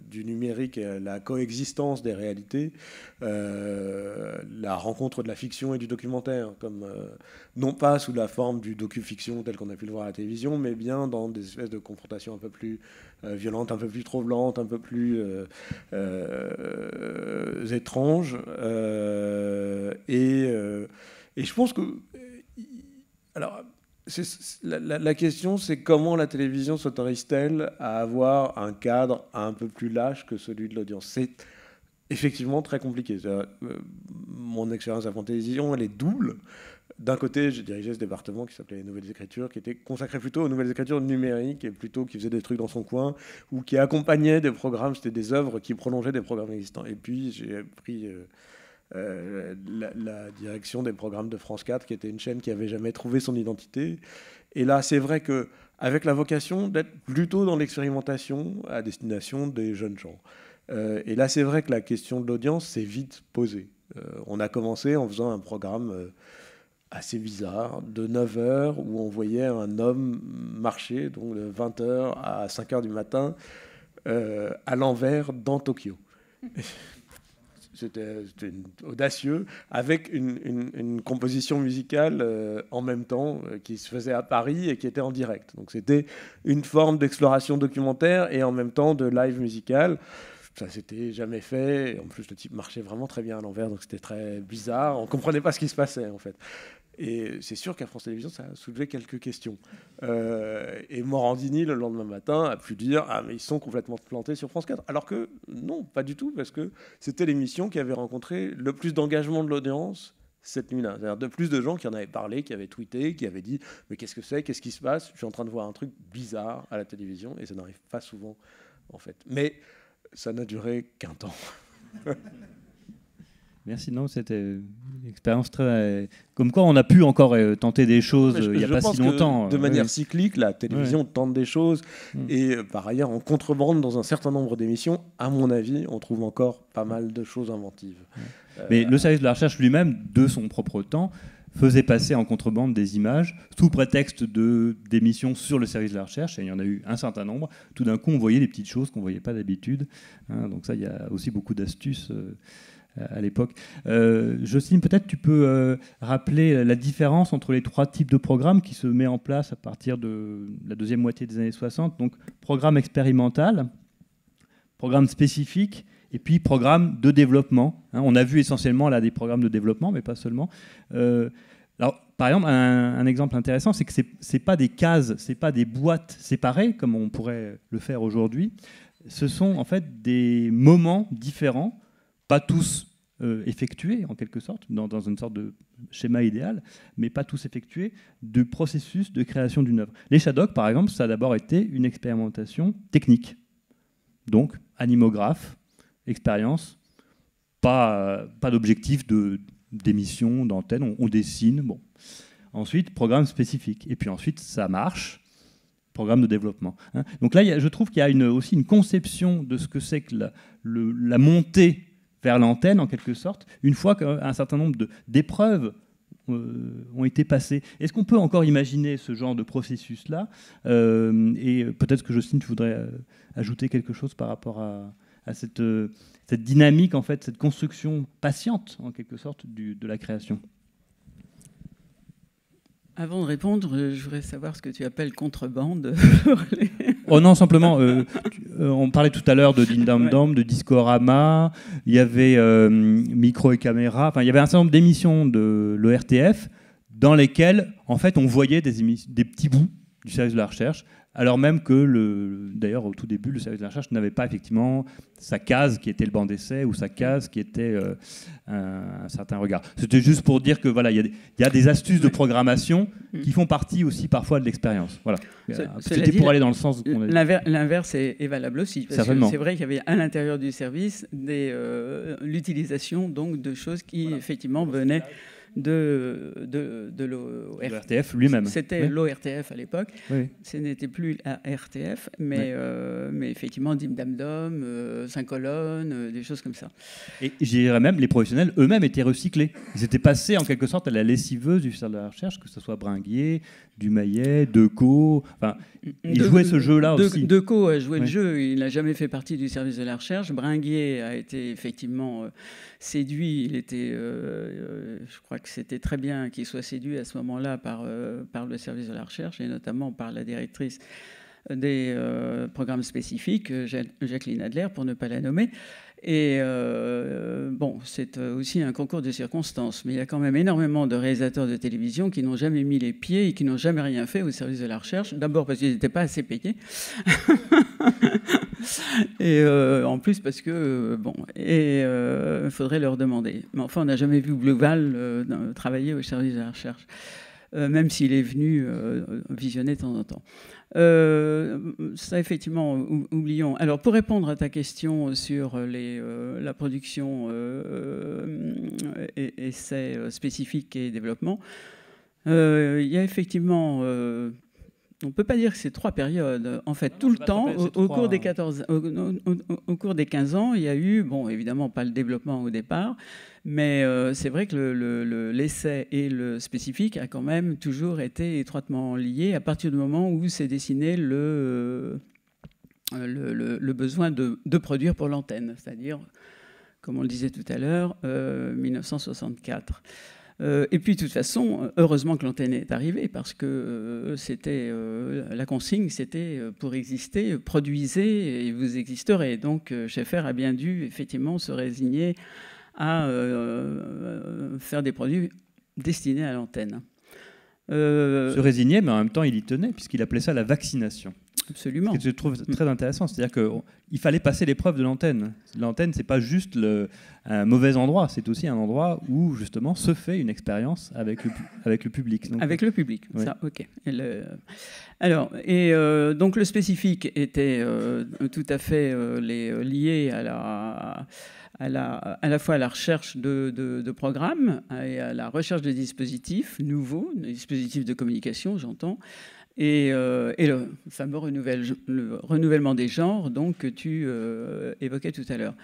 du numérique et à la coexistence des réalités, la rencontre de la fiction et du documentaire, comme, non pas sous la forme du docu-fiction tel qu'on a pu le voir à la télévision, mais bien dans des espèces de confrontations un peu plus violentes, un peu plus troublantes, un peu plus étranges, et je pense que alors, la question, c'est comment la télévision s'autorise-t-elle à avoir un cadre un peu plus lâche que celui de l'audience ? C'est effectivement très compliqué. Mon expérience à France Télévisions, elle est double. D'un côté, j'ai dirigé ce département qui s'appelait les Nouvelles Écritures, qui était consacré plutôt aux nouvelles écritures numériques et plutôt qui faisait des trucs dans son coin ou qui accompagnait des programmes, c'était des œuvres qui prolongeaient des programmes existants. Et puis, j'ai pris la direction des programmes de France 4, qui était une chaîne qui n'avait jamais trouvé son identité. Et là, c'est vrai qu'avec la vocation d'être plutôt dans l'expérimentation à destination des jeunes gens. Et là, c'est vrai que la question de l'audience s'est vite posée. On a commencé en faisant un programme assez bizarre, de 9h, où on voyait un homme marcher, donc de 20h à 5h du matin, à l'envers dans Tokyo. C'était audacieux, avec une composition musicale en même temps qui se faisait à Paris et qui était en direct. Donc c'était une forme d'exploration documentaire et en même temps de live musical. Ça s'était jamais fait. Et en plus, le type marchait vraiment très bien à l'envers, donc c'était très bizarre. On comprenait pas ce qui se passait, en fait. Et c'est sûr qu'à France Télévisions, ça a soulevé quelques questions. Et Morandini, le lendemain matin, a pu dire « Ah, mais ils sont complètement plantés sur France 4 ». Alors que non, pas du tout, parce que c'était l'émission qui avait rencontré le plus d'engagement de l'audience cette nuit-là. C'est-à-dire de plus de gens qui en avaient parlé, qui avaient tweeté, qui avaient dit « Mais qu'est-ce que c'est ? Qu'est-ce qui se passe ? Je suis en train de voir un truc bizarre à la télévision ». Et ça n'arrive pas souvent, en fait. Mais ça n'a duré qu'un temps. Merci, non, c'était une expérience très... Comme quoi, on a pu encore tenter des choses il n'y a pas si longtemps. De manière cyclique, la télévision tente des choses. Et par ailleurs, en contrebande, dans un certain nombre d'émissions, à mon avis, on trouve encore pas mal de choses inventives. Mais le service de la recherche lui-même, de son propre temps, faisait passer en contrebande des images sous prétexte d'émissions sur le service de la recherche, et il y en a eu un certain nombre. Tout d'un coup, on voyait des petites choses qu'on ne voyait pas d'habitude. Donc ça, il y a aussi beaucoup d'astuces à l'époque. Jocelyne, peut-être tu peux rappeler la différence entre les trois types de programmes qui se met en place à partir de la deuxième moitié des années 60. Donc, programme expérimental, programme spécifique, et puis programme de développement. On a vu essentiellement là des programmes de développement, mais pas seulement. Alors, par exemple, un exemple intéressant, c'est que c'est pas des cases, c'est pas des boîtes séparées, comme on pourrait le faire aujourd'hui. Ce sont en fait des moments différents, pas tous effectués en quelque sorte, dans une sorte de schéma idéal, mais pas tous effectués, du processus de création d'une œuvre. Les Shadocks, par exemple, ça a d'abord été une expérimentation technique. Donc, animographe, expérience, pas d'objectif d'émission, d'antenne, on dessine. Bon. Ensuite, programme spécifique. Et puis ensuite, ça marche. programme de développement. Hein. Donc là, je trouve qu'il y a aussi une conception de ce que c'est que la montée vers l'antenne, en quelque sorte, une fois qu'un certain nombre d'épreuves ont été passées. Est-ce qu'on peut encore imaginer ce genre de processus-là et peut-être que Jocelyne, tu voudrais ajouter quelque chose par rapport à cette dynamique, en fait, cette construction patiente, en quelque sorte, de la création. Avant de répondre, je voudrais savoir ce que tu appelles contrebande. Oh non, simplement, on parlait tout à l'heure de Din Dam Dam, de Discorama, il y avait Micro et Caméra, enfin, il y avait un certain nombre d'émissions de l'ORTF dans lesquelles, en fait, on voyait des petits bouts du service de la recherche, alors même que, d'ailleurs, au tout début, le service de la recherche n'avait pas effectivement sa case qui était le banc d'essai ou sa case qui était un certain regard. C'était juste pour dire que voilà, il y a des astuces de programmation qui font partie aussi parfois de l'expérience. Voilà. C'était pour aller dans le sens qu'on a dit. L'inverse est valable aussi. Parce que c'est vrai qu'il y avait à l'intérieur du service l'utilisation donc de choses qui effectivement venaient de l'ORTF lui-même. C'était l'ORTF à l'époque. Oui. Ce n'était plus la RTF, mais effectivement, Dim Dam Dom, 5 colonnes, des choses comme ça. Et je dirais même, les professionnels eux-mêmes étaient recyclés. Ils étaient passés en quelque sorte à la lessiveuse du service de la recherche, que ce soit Bringuier, Dumayet, Decaux. Enfin, ils jouaient ce jeu-là aussi. Decaux a joué le jeu. Il n'a jamais fait partie du service de la recherche. Bringuier a été effectivement séduit. Il était, je crois que c'était très bien qu'il soit séduit à ce moment-là par le service de la recherche et notamment par la directrice des programmes spécifiques, Jacqueline Adler, pour ne pas la nommer. Et bon, c'est aussi un concours de circonstances, mais il y a quand même énormément de réalisateurs de télévision qui n'ont jamais mis les pieds et qui n'ont jamais rien fait au service de la recherche. D'abord parce qu'ils n'étaient pas assez payés, et en plus parce que bon, et il faudrait leur demander. Mais enfin, on n'a jamais vu Bluval travailler au service de la recherche, même s'il est venu visionner de temps en temps. Ça, effectivement, oublions. Alors, pour répondre à ta question sur la production essais spécifiques et développement, il y a effectivement... on ne peut pas dire que c'est 3 périodes. En fait, tout le temps, au cours des 15 ans, il y a eu, bon, évidemment, pas le développement au départ, mais c'est vrai que l'essai et le spécifique a quand même toujours été étroitement liés à partir du moment où s'est dessiné le besoin de produire pour l'antenne, c'est-à-dire, comme on le disait tout à l'heure, 1964. Et puis, de toute façon, heureusement que l'antenne est arrivée, parce que la consigne, c'était pour exister, produisez et vous existerez. Donc, Schaeffer a bien dû, effectivement, se résigner à faire des produits destinés à l'antenne. Se résigner, mais en même temps, il y tenait, puisqu'il appelait ça la vaccination. Absolument. Ce que je trouve très intéressant, c'est-à-dire qu'il fallait passer l'épreuve de l'antenne. L'antenne, c'est pas juste un mauvais endroit, c'est aussi un endroit où justement se fait une expérience avec le public. Donc, avec le public, oui. Ça, ok. Donc le spécifique était tout à fait lié à la fois à la recherche de programmes et à la recherche de dispositifs nouveaux, des dispositifs de communication, j'entends. Et le fameux renouvellement des genres donc, que tu évoquais tout à l'heure.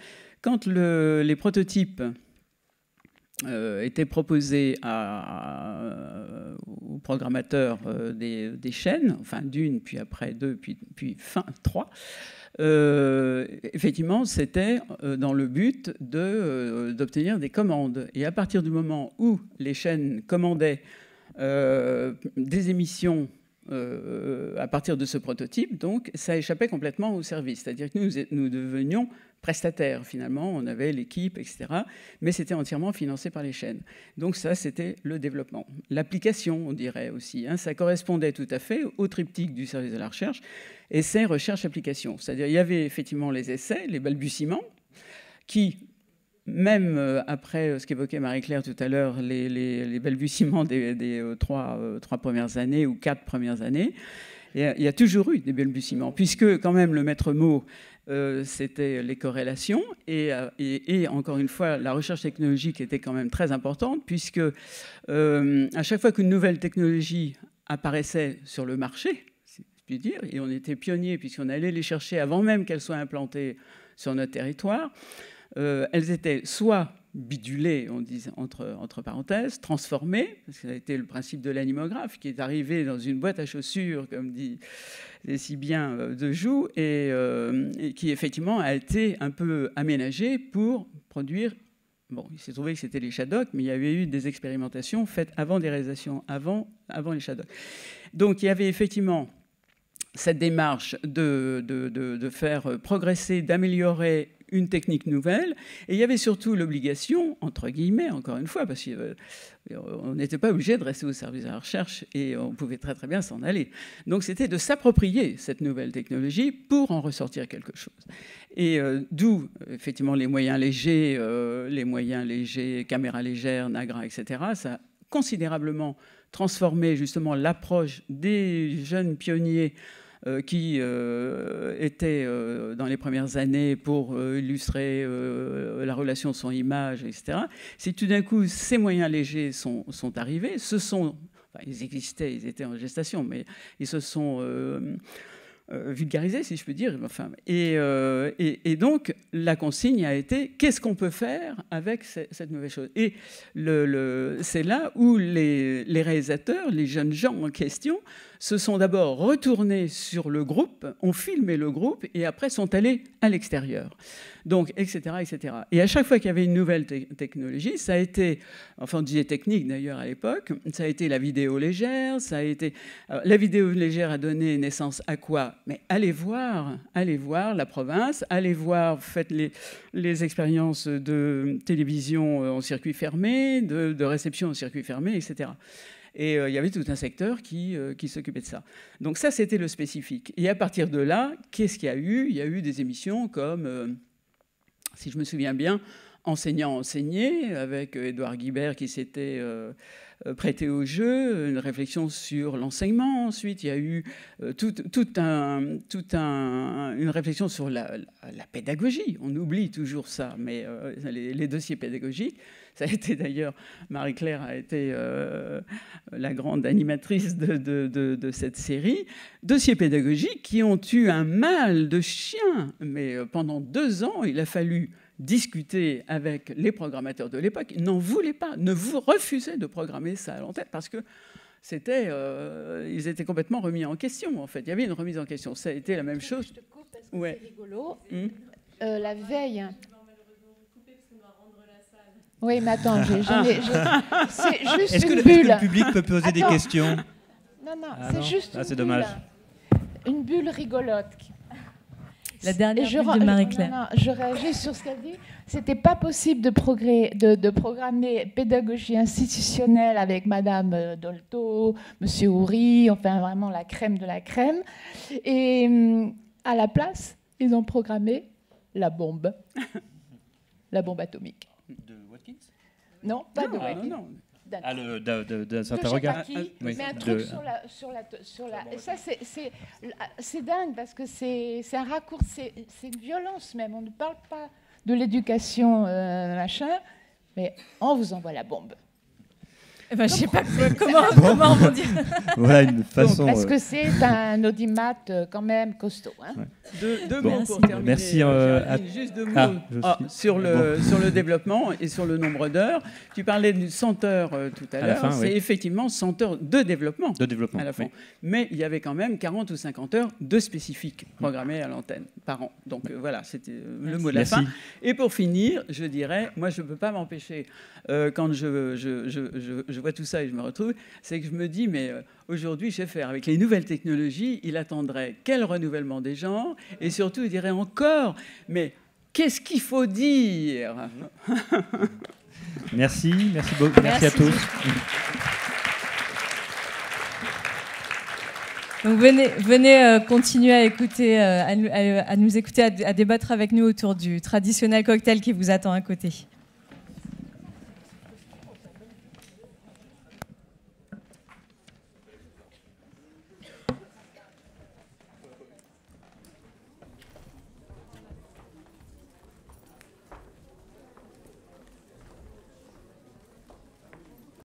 Quand les prototypes étaient proposés aux programmateurs des chaînes, enfin d'une, puis après 2, puis fin 3, effectivement, c'était dans le but d'obtenir des commandes. Et à partir du moment où les chaînes commandaient des émissions à partir de ce prototype, donc ça échappait complètement au service. C'est-à-dire que nous devenions prestataires, finalement, on avait l'équipe, etc. Mais c'était entièrement financé par les chaînes. Donc ça, c'était le développement. L'application, on dirait aussi, hein, ça correspondait tout à fait au triptyque du service de la recherche, essai, recherche, application. C'est-à-dire il y avait effectivement les essais, les balbutiements, qui... Même après ce qu'évoquait Marie-Claire tout à l'heure, les balbutiements des 3 premières années ou 4 premières années, il y a toujours eu des balbutiements, puisque quand même le maître mot, c'était les corrélations, et encore une fois, la recherche technologique était quand même très importante, puisque à chaque fois qu'une nouvelle technologie apparaissait sur le marché, puis dire, et on était pionniers puisqu'on allait les chercher avant même qu'elles soient implantées sur notre territoire. Elles étaient soit bidulées, on dit entre parenthèses, transformées, parce que ça a été le principe de l'animographe qui est arrivé dans une boîte à chaussures, comme dit si bien de Joux, et qui effectivement a été un peu aménagé pour produire. Bon, il s'est trouvé que c'était les Shadocks, mais il y avait eu des expérimentations faites avant des réalisations, avant les Shadocks. Donc il y avait effectivement cette démarche de faire progresser, d'améliorer une technique nouvelle, et il y avait surtout l'obligation, entre guillemets, encore une fois, parce qu'on n'était pas obligé de rester au service de la recherche et on pouvait très très bien s'en aller. Donc c'était de s'approprier cette nouvelle technologie pour en ressortir quelque chose. Et d'où effectivement les moyens légers, caméras légères, Nagra, etc. Ça a considérablement transformé justement l'approche des jeunes pionniers qui était dans les premières années pour illustrer la relation son-image, etc. Si tout d'un coup, ces moyens légers sont arrivés, ils existaient, ils étaient en gestation, mais ils se sont vulgarisés, si je peux dire. Enfin, et donc, la consigne a été, qu'est-ce qu'on peut faire avec cette nouvelle chose? Et c'est là où les réalisateurs, les jeunes gens en question, se sont d'abord retournés sur le groupe, ont filmé le groupe et après sont allés à l'extérieur. Donc, etc., etc. Et à chaque fois qu'il y avait une nouvelle technologie, ça a été, enfin on disait technique d'ailleurs à l'époque, ça a été la vidéo légère, ça a été... Alors, la vidéo légère a donné naissance à quoi? Mais allez voir la province, allez voir, faites les expériences de télévision en circuit fermé, de réception en circuit fermé, etc. Et il y avait tout un secteur qui s'occupait de ça. Donc ça, c'était le spécifique. Et à partir de là, qu'est-ce qu'il y a eu? Il y a eu des émissions comme, si je me souviens bien, Enseignant enseigné, avec Édouard Guibert qui s'était prêté au jeu, une réflexion sur l'enseignement. Ensuite, il y a eu une réflexion sur la pédagogie. On oublie toujours ça, mais les dossiers pédagogiques. Ça a été d'ailleurs, Marie-Claire a été la grande animatrice de cette série. Dossiers pédagogiques qui ont eu un mal de chien, mais pendant 2 ans, il a fallu discuter avec les programmateurs de l'époque. Ils n'en voulaient pas, ne vous refusaient de programmer ça à l'antenne parce que ils étaient complètement remis en question, en fait. Il y avait une remise en question. Ça a été la même chose. Je te coupe parce que c'est rigolo. La veille... Oui, mais attends, c'est juste Est-ce que le public peut poser des questions? Non, c'est juste c'est dommage. Une bulle rigolote. La dernière bulle de Marie-Claire. Je réagis sur ce qu'elle dit. C'était pas possible de programmer pédagogie institutionnelle avec Madame Dolto, Monsieur Houry, enfin vraiment la crème de la crème. Et à la place, ils ont programmé la bombe atomique. De Watkins? Non, pas de Watkins. Non. D'un certain regard. Mais un truc sur la... Et ça, c'est dingue parce que c'est un raccourci, c'est une violence même. On ne parle pas de l'éducation, machin, mais on vous envoie la bombe. Je ne sais pas comment on dire. Voilà une façon... Parce que c'est un audimat quand même costaud. Hein. Ouais. Deux mots pour terminer. Merci. Juste 2 mots sur le développement et sur le nombre d'heures. Tu parlais du 100 heures tout à l'heure. C'est effectivement 100 heures de développement à la fin. Oui. Mais il y avait quand même 40 ou 50 heures de spécifiques programmées à l'antenne par an. Donc voilà, c'était le mot de la fin. Et pour finir, je dirais, moi je ne peux pas m'empêcher, quand je vois tout ça et je me retrouve, c'est que je me dis, mais aujourd'hui, je sais faire, avec les nouvelles technologies, il attendrait quel renouvellement des genres, et surtout, il dirait encore, mais qu'est-ce qu'il faut dire? Merci beaucoup, merci à tous. Donc venez continuer à écouter, à nous écouter, à débattre avec nous autour du traditionnel cocktail qui vous attend à côté.